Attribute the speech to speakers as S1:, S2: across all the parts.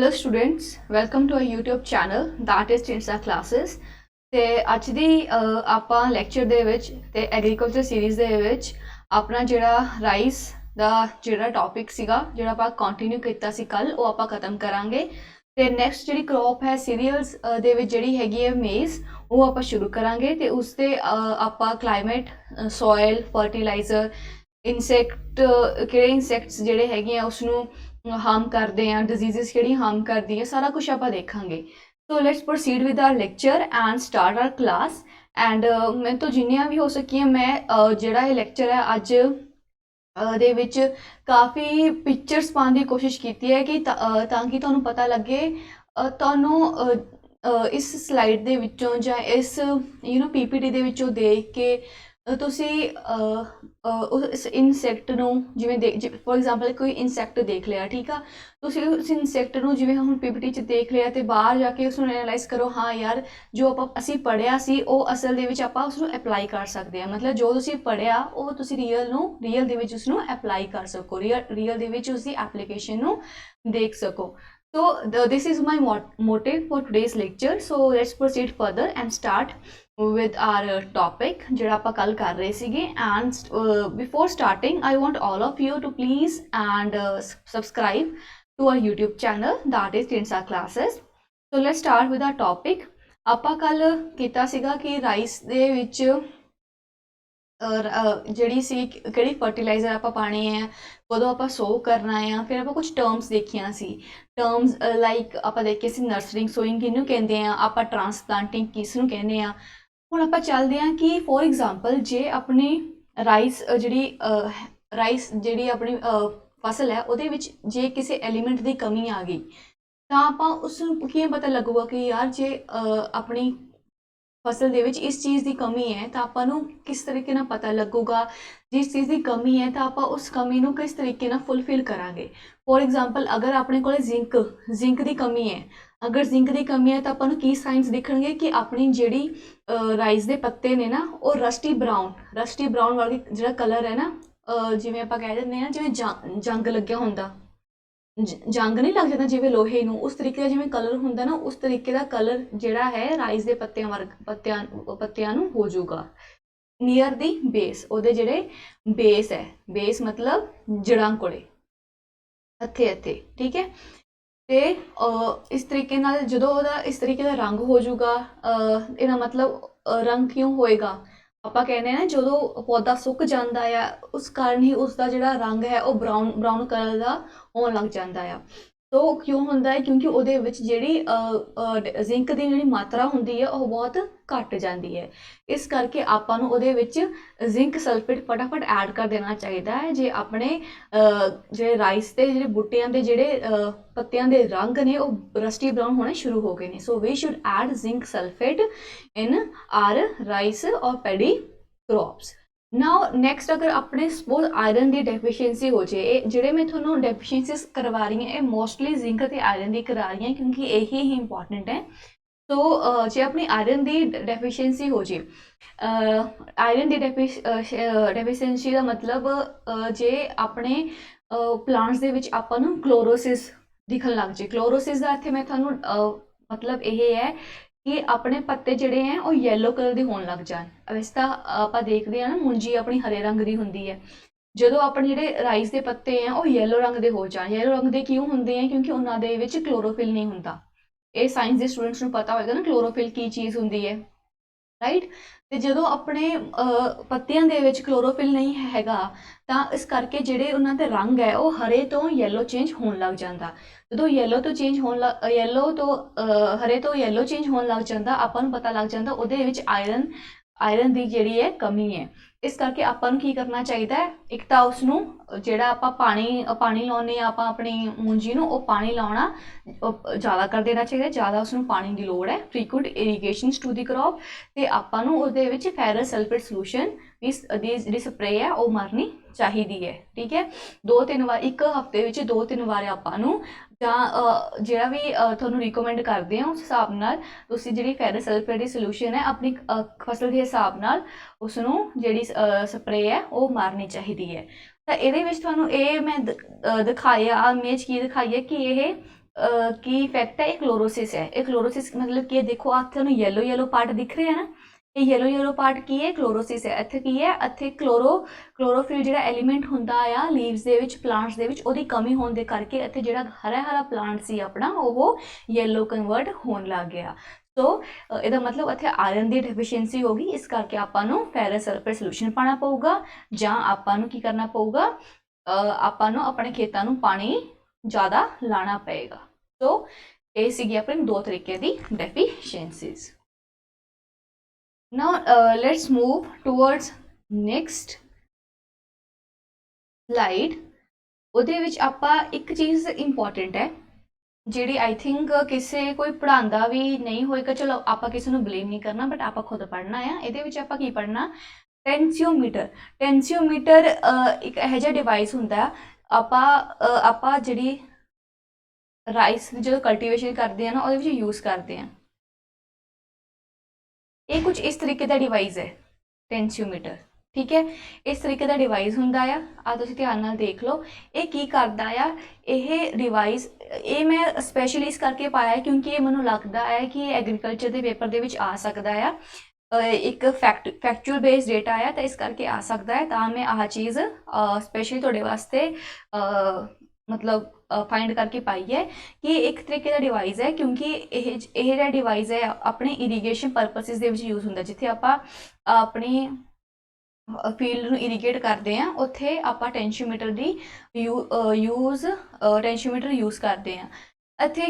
S1: Hello students, welcome to our YouTube channel that is Tinsa Classes। ਤੇ ਅੱਜ ਦੀ ਆਪਾਂ lecture ਦੇ ਵਿੱਚ ਤੇ ਐਗਰੀਕਲਚਰ ਸੀਰੀਜ਼ ਦੇ ਵਿੱਚ ਆਪਣਾ ਜਿਹੜਾ ਰਾਈਸ ਦਾ ਜਿਹੜਾ ਟੌਪਿਕ ਸੀਗਾ ਜਿਹੜਾ ਆਪਾਂ ਕੰਟੀਨਿਊ ਕੀਤਾ ਸੀ ਕੱਲ ਉਹ ਆਪਾਂ ਖਤਮ ਕਰਾਂਗੇ। ਤੇ ਨੈਕਸਟ ਜਿਹੜੀ ਕ੍ਰੌਪ ਹੈ ਸੀਰੀਅਲਸ ਦੇ ਵਿੱਚ ਜਿਹੜੀ ਹੈਗੀ ਹੈ ਮੇਜ਼ ਉਹ ਆਪਾਂ ਸ਼ੁਰੂ ਕਰਾਂਗੇ ਤੇ ਉਸ ਤੇ ਆਪਾਂ ਕਲਾਈਮੇਟ, ਸੋਇਲ, ਫਰਟੀਲਾਈਜ਼ਰ, ਇਨਸੈਕਟ ਕਿਹੜੇ ਇਨਸੈਕਟਸ ਜਿਹੜੇ ਹੈਗੇ ਆ ਉਸਨੂੰ ਹਾਰਮ करते हैं, डिजीज़ कि हार्म करती है, सारा कुछ आप देखेंगे। So let's proceed with our lecture and start our class. And मैं तो जिन्नियां भी हो सकी मैं जिहड़ा ये लेक्चर है अज दे विच काफ़ी पिक्चर्स पाने की कोशिश की है कि ताकि तुहानूं पता लगे तुहानूं इस स्लाइड दे विचों जां इस पीपीटी दे विचों देख के ਤੁਸੀਂ उस इंसैक्ट ਨੂੰ ਜਿਵੇਂ फॉर एग्जाम्पल कोई इंसैक्ट देख लिया, ठीक है, ਤੁਸੀਂ उस इंसैक्ट ਨੂੰ ਜਿਵੇਂ ਹੁਣ ਪੀਪੀਟੀ 'ਚ ਦੇਖ ਲਿਆ ਤੇ ਬਾਹਰ ਜਾ ਕੇ ਉਸਨੂੰ ਐਨਾਲਾਈਜ਼ ਕਰੋ। ਹਾਂ ਯਾਰ ਜੋ ਅਸੀਂ ਪੜ੍ਹਿਆ ਸੀ ਉਹ ਅਸਲ ਦੇ ਵਿੱਚ ਆਪਾਂ ਉਸਨੂੰ ਅਪਲਾਈ ਕਰ ਸਕਦੇ ਹਾਂ, ਮਤਲਬ ਜੋ ਤੁਸੀਂ ਪੜ੍ਹਿਆ ਉਹ ਤੁਸੀਂ ਰੀਅਲ ਦੇ ਵਿੱਚ ਉਸਨੂੰ ਅਪਲਾਈ ਕਰ ਸਕੋ, ਰੀਅਲ ਦੇ ਵਿੱਚ ਉਸਦੀ ਐਪਲੀਕੇਸ਼ਨ ਨੂੰ ਦੇਖ ਸਕੋ। So this is my motive for today's lecture. So let's proceed further and start with our topic ਜਿਹੜਾ ਆਪਾਂ ਕੱਲ ਕਰ ਰਹੇ ਸੀਗੇ। And before starting I want all of you to please and subscribe to our YouTube channel that is Tinsa Classes. So let's start with our topic। ਆਪਾਂ ਕੱਲ ਕੀਤਾ ਸੀਗਾ ਕਿ ਰਾਈਸ ਦੇ ਵਿੱਚ ਜਿਹੜੀ ਸੀ ਕਿਹੜੀ ਫਰਟੀਲਾਈਜ਼ਰ ਆਪਾਂ ਪਾਣੇ ਆ, ਕਦੋਂ ਆਪਾਂ ਸੋ ਕਰਨਾ ਆ, ਫਿਰ ਆਪਾਂ ਕੁਝ ਟਰਮਸ ਦੇਖੀਆਂ ਸੀ। ਟਰਮਸ ਲਾਈਕ ਆਪਾਂ ਦੇਖੇ ਸੀ ਨਰਸਰਿੰਗ ਸੋਇੰਗ ਕਿਹਨੂੰ ਕਹਿੰਦੇ ਆ, ਆਪਾਂ ਟਰਾਂਸਪਲਾਂਟਿੰਗ ਕਿਸ ਨੂੰ ਕਹਿੰਦੇ ਆ। ਹੁਣ ਆਪਾਂ ਚੱਲਦੇ ਹਾਂ ਕਿ ਫੋਰ ਐਗਜ਼ਾਮਪਲ ਜੇ ਆਪਣੀ ਰਾਈਸ ਜਿਹੜੀ ਆਪਣੀ ਫਸਲ ਹੈ ਉਹਦੇ ਵਿੱਚ ਜੇ ਕਿਸੇ ਐਲੀਮੈਂਟ ਦੀ ਕਮੀ ਆ ਗਈ ਤਾਂ ਆਪਾਂ ਉਸ ਨੂੰ ਕਿਵੇਂ ਪਤਾ ਲੱਗੂਗਾ ਕਿ ਯਾਰ ਜੇ ਆਪਣੀ ਫਸਲ ਦੇ ਵਿੱਚ ਇਸ ਚੀਜ਼ ਦੀ ਕਮੀ ਹੈ ਤਾਂ ਆਪਾਂ ਨੂੰ ਕਿਸ ਤਰੀਕੇ ਨਾਲ ਪਤਾ ਲੱਗੂਗਾ, ਜਿਸ ਚੀਜ਼ ਦੀ ਕਮੀ ਹੈ ਤਾਂ ਆਪਾਂ ਉਸ ਕਮੀ ਨੂੰ ਕਿਸ ਤਰੀਕੇ ਨਾਲ ਫੁੱਲਫਿਲ ਕਰਾਂਗੇ। ਫੋਰ ਐਗਜ਼ਾਮਪਲ ਅਗਰ ਆਪਣੇ ਕੋਲ ਜ਼ਿੰਕ ਦੀ ਕਮੀ ਹੈ, ਅਗਰ ਜ਼ਿੰਕ ਦੀ ਕਮੀ ਹੈ ਤਾਂ ਆਪਾਂ ਨੂੰ ਕੀ ਸਾਈਨਸ ਦਿਖਣਗੇ ਕਿ ਆਪਣੀ ਜਿਹੜੀ ਰਾਈਸ ਦੇ ਪੱਤੇ ਨੇ ਨਾ ਉਹ ਰਸਟੀ ਬਰਾਊਨ ਵਾਲੀ ਜਿਹੜਾ ਕਲਰ ਹੈ ਨਾ, ਜਿਵੇਂ ਆਪਾਂ ਕਹਿ ਦਿੰਦੇ ਹਾਂ ਜਿਵੇਂ ਜੰਗ ਲੱਗਿਆ ਹੁੰਦਾ, ਜੰਗ ਨਹੀਂ ਲੱਗ ਜਾਂਦਾ ਜਿਵੇਂ ਲੋਹੇ ਨੂੰ, ਉਸ ਤਰੀਕੇ ਦਾ ਜਿਵੇਂ ਕਲਰ ਹੁੰਦਾ ਨਾ ਉਸ ਤਰੀਕੇ ਦਾ ਕਲਰ ਜਿਹੜਾ ਹੈ ਰਾਈਸ ਦੇ ਪੱਤਿਆਂ ਨੂੰ ਹੋ ਜਾਊਗਾ ਨੀਅਰ ਦੀ ਬੇਸ, ਉਹਦੇ ਜਿਹੜੇ ਬੇਸ ਹੈ, ਬੇਸ ਮਤਲਬ ਜੜਾਂ ਕੋਲੇ ਇੱਥੇ, ਠੀਕ ਹੈ। ਤੇ ਇਸ ਤਰੀਕੇ ਨਾਲ ਜਦੋਂ ਉਹਦਾ ਇਸ ਤਰੀਕੇ ਦਾ ਰੰਗ ਹੋ ਜਾਊਗਾ, ਇਹਦਾ ਮਤਲਬ ਰੰਗ ਕਿਉਂ ਹੋਏਗਾ, ਆਪਾਂ ਕਹਿੰਦੇ ਹਾਂ ਜਦੋਂ ਪੌਦਾ ਸੁੱਕ ਜਾਂਦਾ ਆ ਉਸ ਕਾਰਨ ਹੀ ਉਸਦਾ ਜਿਹੜਾ ਰੰਗ ਹੈ ਉਹ ਬਰਾਊਨ ਕਲਰ ਦਾ ਹੋਣ ਲੱਗ ਜਾਂਦਾ ਆ। ਤੋ ਕਿਉਂ ਹੁੰਦਾ ਹੈ, ਕਿਉਂਕਿ ਉਹਦੇ ਵਿੱਚ ਜਿਹੜੀ ਜ਼ਿੰਕ ਦੀ ਜਿਹੜੀ ਮਾਤਰਾ ਹੁੰਦੀ ਹੈ ਉਹ ਬਹੁਤ ਘੱਟ ਜਾਂਦੀ ਹੈ। ਇਸ ਕਰਕੇ ਆਪਾਂ ਨੂੰ ਉਹਦੇ ਵਿੱਚ ਜ਼ਿੰਕ ਸਲਫੇਟ ਫਟਾਫਟ ਐਡ ਕਰ ਦੇਣਾ ਚਾਹੀਦਾ ਹੈ ਜੇ ਆਪਣੇ ਜਿਹੜੇ ਰਾਈਸ ਦੇ ਜਿਹੜੇ ਬੂਟਿਆਂ ਦੇ ਜਿਹੜੇ ਪੱਤਿਆਂ ਦੇ ਰੰਗ ਨੇ ਉਹ ਰਸਟੀ ਬਰਾਊਨ ਹੋਣੇ ਸ਼ੁਰੂ ਹੋ ਗਏ ਨੇ। So we should add zinc sulphate in our rice ਔਰ ਪੈਡੀ ਕ੍ਰੌਪਸ। ਨਾਓ ਨੈਕਸਟ ਅਗਰ ਆਪਣੇ ਸਪੋਜ਼ ਆਇਰਨ ਦੀ ਡੈਫੀਸ਼ੀਐਂਸੀ ਹੋ ਜਾਏ, ਇਹ ਜਿਹੜੇ ਮੈਂ ਤੁਹਾਨੂੰ ਡੈਫੀਸ਼ੀਐਂਸੀਜ਼ ਕਰਵਾ ਰਹੀ ਹਾਂ ਇਹ ਮੋਸਟਲੀ ਜ਼ਿੰਕ ਅਤੇ ਆਇਰਨ ਦੀ ਕਰਾ ਰਹੀ ਹਾਂ ਕਿਉਂਕਿ ਇਹੀ ਹੀ ਇੰਪੋਰਟੈਂਟ ਹੈ। ਸੋ ਜੇ ਆਪਣੀ ਆਇਰਨ ਦੀ ਡੈਫੀਸ਼ੀਐਂਸੀ ਹੋ ਜੇ, ਆਇਰਨ ਦੀ ਡੈਫੀਸ਼ੀਐਂਸੀ ਦਾ ਮਤਲਬ ਜੇ ਆਪਣੇ ਪਲਾਂਟਸ ਦੇ ਵਿੱਚ ਆਪਾਂ ਨੂੰ ਕਲੋਰੋਸਿਸ ਦਿਖਣ ਲੱਗ ਜੇ। ਕਲੋਰੋਸਿਸ ਦਾ ਇੱਥੇ ਮੈਂ ਤੁਹਾਨੂੰ ਮਤਲਬ ਇਹ ਹੈ ਕਿ ਆਪਣੇ ਪੱਤੇ ਜਿਹੜੇ ਹੈ ਉਹ ਯੈਲੋ ਕਲਰ ਦੇ ਹੋਣ ਲੱਗ ਜਾਣ। ਵੈਸੇ ਤਾਂ ਆਪਾਂ ਦੇਖਦੇ ਹਾਂ ਨਾ ਮੁੰਜੀ ਆਪਣੀ ਹਰੇ ਰੰਗ ਦੀ ਹੁੰਦੀ ਹੈ, ਜਦੋਂ ਆਪਣੇ ਜਿਹੜੇ ਰਾਈਸ ਦੇ ਪੱਤੇ ਹੈ ਉਹ ਯੈਲੋ ਰੰਗ ਦੇ ਹੋ ਜਾਣ। ਯੈਲੋ ਰੰਗ ਦੇ ਕਿਉਂ ਹੁੰਦੇ ਹੈ, ਕਿਉਂਕਿ ਉਹਨਾਂ ਦੇ ਵਿੱਚ ਕਲੋਰੋਫਿਲ ਨਹੀਂ ਹੁੰਦਾ। ਇਹ ਸਾਇੰਸ ਦੇ ਸਟੂਡੈਂਟਸ ਨੂੰ ਪਤਾ ਹੋਏਗਾ ਨਾ ਕਲੋਰੋਫਿਲ ਕੀ ਚੀਜ਼ ਹੁੰਦੀ ਹੈ, ਰਾਈਟ। ਤੇ ਜਦੋਂ ਆਪਣੇ ਪੱਤਿਆਂ ਦੇ ਵਿੱਚ ਕਲੋਰੋਫਿਲ ਨਹੀਂ ਹੈਗਾ ਤਾਂ ਇਸ ਕਰਕੇ ਜਿਹੜੇ ਉਹਨਾਂ ਦੇ ਰੰਗ ਹੈ ਉਹ ਹਰੇ ਤੋਂ ਯੈਲੋ ਚੇਂਜ ਹੋਣ ਲੱਗ ਜਾਂਦਾ। ਜਦੋਂ ਯੈਲੋ ਤੋਂ ਹਰੇ ਤੋਂ ਯੈਲੋ ਚੇਂਜ ਹੋਣ ਲੱਗ ਜਾਂਦਾ ਆਪਾਂ ਨੂੰ ਪਤਾ ਲੱਗ ਜਾਂਦਾ ਉਹਦੇ ਵਿੱਚ ਆਇਰਨ ਦੀ ਜਿਹੜੀ ਹੈ ਕਮੀ ਹੈ। ਇਸ ਕਰਕੇ ਆਪਾਂ ਨੂੰ ਕੀ ਕਰਨਾ ਚਾਹੀਦਾ ਹੈ, ਇੱਕ ਤਾਂ ਉਸਨੂੰ ਜਿਹੜਾ ਆਪਾਂ ਪਾਣੀ ਲਾਉਂਦੇ ਹਾਂ ਆਪਾਂ ਆਪਣੀ ਮੂੰਜੀ ਨੂੰ, ਉਹ ਪਾਣੀ ਲਾਉਣਾ ਜ਼ਿਆਦਾ ਕਰ ਦੇਣਾ ਚਾਹੀਦਾ, ਜ਼ਿਆਦਾ ਉਸਨੂੰ ਪਾਣੀ ਦੀ ਲੋੜ ਹੈ, ਫਰੀਕੁਐਂਟ ਇਰੀਗੇਸ਼ਨਸ ਟੂ ਦੀ ਕ੍ਰੌਪ। ਤੇ ਆਪਾਂ ਨੂੰ ਉਹਦੇ ਵਿੱਚ ਫੈਰਸ ਸਲਫੇਟ ਸੋਲੂਸ਼ਨ ਦੀ ਜਿਹੜੀ ਸਪਰੇਅ ਹੈ ਉਹ ਮਾਰਨੀ ਚਾਹੀਦੀ ਹੈ, ਠੀਕ ਹੈ। 2-3 ਵਾਰ ਇੱਕ ਹਫ਼ਤੇ ਵਿੱਚ 2-3 ਵਾਰ ਆਪਾਂ ਨੂੰ ਜਾਂ ਜਿਹੜਾ ਵੀ ਤੁਹਾਨੂੰ ਰਿਕਮੈਂਡ ਕਰਦੇ ਹਾਂ ਉਸ ਹਿਸਾਬ ਨਾਲ ਤੁਸੀਂ ਜਿਹੜੀ ਫੈਰਸ ਸਲਫੇਟ ਦੀ ਸੋਲੂਸ਼ਨ ਹੈ ਆਪਣੀ ਫਸਲ ਦੇ ਹਿਸਾਬ ਨਾਲ ਉਸਨੂੰ ਜਿਹੜੀ ਸਪਰੇਅ ਹੈ ਉਹ ਮਾਰਨੀ ਚਾਹੀਦੀ ਹੈ। ਤਾਂ ਇਹਦੇ ਵਿੱਚ ਤੁਹਾਨੂੰ ਇਹ ਮੈਂ ਦਿਖਾਇਆ ਇਮੇਜ ਕੀ ਦਿਖਾਈ ਹੈ ਕਿ ਇਹ की इफेक्ट है, ये क्लोरोसिस है। ये क्लोरोसिस मतलब की देखो आप ਤੁਹਾਨੂੰ येलो येलो पार्ट दिख रहे हैं ना, ये येलो येलो पार्ट की है क्लोरोसिस है। ਇੱਥੇ ਕੀ ਹੈ, ਇੱਥੇ क्लोरोफिल ਜਿਹੜਾ एलिमेंट ਹੁੰਦਾ ਆ ਲੀਵਸ ਦੇ ਵਿੱਚ, ਪਲਾਂਟਸ ਦੇ ਵਿੱਚ, ਉਹਦੀ ਕਮੀ ਹੋਣ ਦੇ ਕਰਕੇ ਇੱਥੇ ਜਿਹੜਾ ਹਰਾ ਹਰਾ ਪਲਾਂਟ ਸੀ ਆਪਣਾ ਉਹ येलो ਕਨਵਰਟ ਹੋਣ ਲੱਗ ਗਿਆ। ਸੋ ਇਹਦਾ ਮਤਲਬ ਇੱਥੇ ਆਇਰਨ ਦੀ ਡੈਫੀਸ਼ੀਐਂਸੀ ਹੋ ਗਈ, ਇਸ ਕਰਕੇ ਆਪਾਂ ਨੂੰ ਫੈਰਸ ਸਲਫਰ ਸੋਲੂਸ਼ਨ ਪਾਣਾ ਪਊਗਾ, ਜਾਂ ਆਪਾਂ ਨੂੰ ਕੀ ਕਰਨਾ ਪਊਗਾ, ਆਪਾਂ ਨੂੰ ਆਪਣੇ ਖੇਤਾਂ ਨੂੰ ਪਾਣੀ ज़्यादा लाना पेगा। तो ये सीगी अपनी दो तरीके दी deficiencies. Now let's move towards next slide. ਉਹਦੇ ਵਿੱਚ ਆਪਾਂ ਇੱਕ ਚੀਜ਼ ਇੰਪੋਰਟੈਂਟ ਹੈ ਜਿਹੜੀ ਆਈ ਥਿੰਕ ਕਿਸੇ ਕੋਈ ਪੜਾਉਂਦਾ ਵੀ ਨਹੀਂ ਹੋਏਗਾ, ਚਲੋ ਆਪਾਂ ਕਿਸੇ ਨੂੰ ਬਲੇਮ ਨਹੀਂ ਕਰਨਾ, ਬਟ ਆਪਾਂ ਖੁਦ ਪੜ੍ਹਨਾ ਆ। ਇਹਦੇ ਵਿੱਚ ਆਪਾਂ ਕੀ ਪੜ੍ਹਨਾ, ਟੈਂਸੀਓਮੀਟਰ। ਟੈਂਸੀਓਮੀਟਰ ਇੱਕ ਇਹੋ ਜਿਹਾ ਡਿਵਾਈਸ ਹੁੰਦਾ, ਆਪਾਂ ਜਿਹੜੀ ਰਾਈਸ ਦੀ ਜਦੋਂ ਕਲਟੀਵੇਸ਼ਨ ਕਰਦੇ ਆ ਨਾ ਉਹਦੇ ਵਿੱਚ ਯੂਜ਼ ਕਰਦੇ ਆ। ਇਹ ਕੁਝ ਇਸ ਤਰੀਕੇ ਦਾ ਡਿਵਾਈਸ ਹੈ ਟੈਂਸੀਓਮੀਟਰ, ठीक है। इस तरीके का डिवाइस ਹੁੰਦਾ ਆ ਤੁਸੀਂ ਧਿਆਨ ਨਾਲ ਦੇਖ ਲਓ। ਇਹ ਕੀ ਕਰਦਾ ਆ ਇਹ ਡਿਵਾइस, ਇਹ ਮੈਂ ਸਪੈਸ਼ਲੀ ਇਸ ਕਰਕੇ ਪਾਇਆ ਕਿਉਂਕਿ ਇਹ ਮੈਨੂੰ ਲੱਗਦਾ ਹੈ ਕਿ ਐਗਰੀਕਲਚਰ ਦੇ ਪੇਪਰ ਦੇ ਵਿੱਚ ਆ ਸਕਦਾ ਆ, एक फैक्चुअल बेस्ड डेटा है, तो इस करके आ सकता है। तो मैं आह चीज़ स्पेशली थोड़े वास्ते मतलब फाइंड करके पाई है कि एक तरीके का डिवाइस है, क्योंकि यह डिवाइस है अपने इरीगेशन परपसिस दे विच यूज़ होंदा। जिथे आपां अपनी फील्ड नूं इरीगेट करते हैं उत्थे आपां टेंशियोमीटर दी टेंशियोमीटर यूज़ करते हैं। इत्थे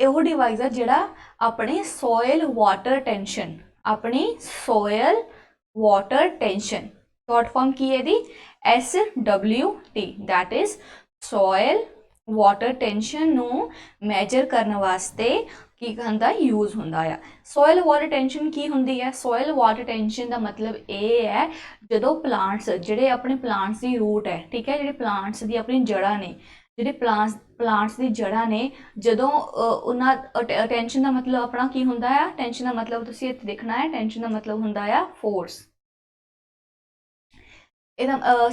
S1: इहो डिवाइस है जिहड़ा अपने सॉयल वाटर टेंशन, अपनी soil water tension, short form की है दी SWT, that is soil water tension नू मैजर करने वास्ते की कहंदा यूज हुंदा है। सॉयल वाटर टेंशन की हुंदी है, सॉयल वाटर टेंशन का मतलब ये है जदों प्लांट्स जिहड़े अपने प्लांट्स की रूट है, ठीक है, जिहड़े प्लांट्स की अपनी जड़ा ने, जिहड़े प्लांट्स की जड़ा ने, जदों उन्हां टेंशन का मतलब अपना की हुंदा है, टेंशन का मतलब तुसीं इत्थे देखना है, टेंशन का मतलब हुंदा है फोर्स।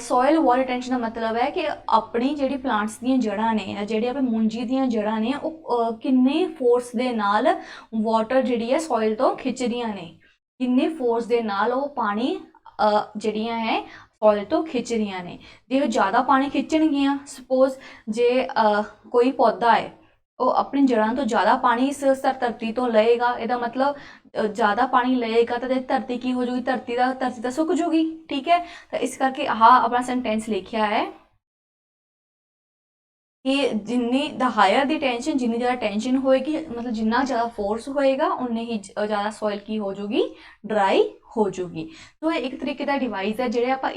S1: सॉयल वाटर टेंशन का मतलब है कि अपनी जिहड़ी प्लांट्स दी जड़ां ने, जिहड़ी अपनी मुंजी दी जड़ां ने, किन्ने फोर्स दे नाल वाटर जिहड़ी है सॉयल तो खिच रहियां ने, किन्ने फोर्स दे नाल वो पानी जिहड़ियां है सॉयल तो खिच रहियां ने। जे ज़्यादा पानी खिंचणगियां, सपोज जे कोई पौधा है वो अपनी जड़ां तो ज़्यादा पानी इस धरती तो लेगा, इसका मतलब ज़्यादा पानी लेगा तो धरती की हो जाएगी, धरती तो सुक जूगी, ठीक है। तो इस करके अपना सेंटेंस लिखा है कि जिन्नी द हायर दी टेंशन, जिन्नी ज़्यादा टेंशन होएगी, मतलब जिन्ना ज़्यादा फोर्स होएगा उन्नी ही ज़्यादा सॉइल की हो जाएगी, ड्राई हो जाएगी। तो एक तरीके का डिवाइस है जिहड़े आपां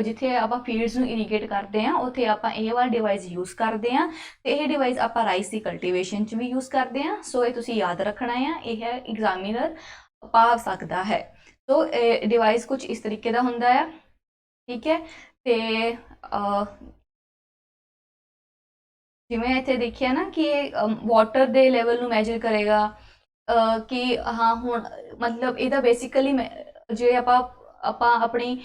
S1: जिथे आपां फील्ड्स नूं इरीगेट करते हैं उत्थे आपां ये वाला डिवाइस यूज़ करते हैं। तो यह डिवाइस आपां राइस की कल्टीवेशन च भी यूज़ करते हैं। सो ये तुसीं याद रखना है, यह एग्जामिनर पा सकता है। तो डिवाइस कुछ इस तरीके का हुंदा है, ठीक है। तो जिवें इत्थे देखिए ना कि वाटर दे लेवल नूं मैजर करेगा कि हाँ हुण मतलब इहदा बेसिकली जे आपां अपनी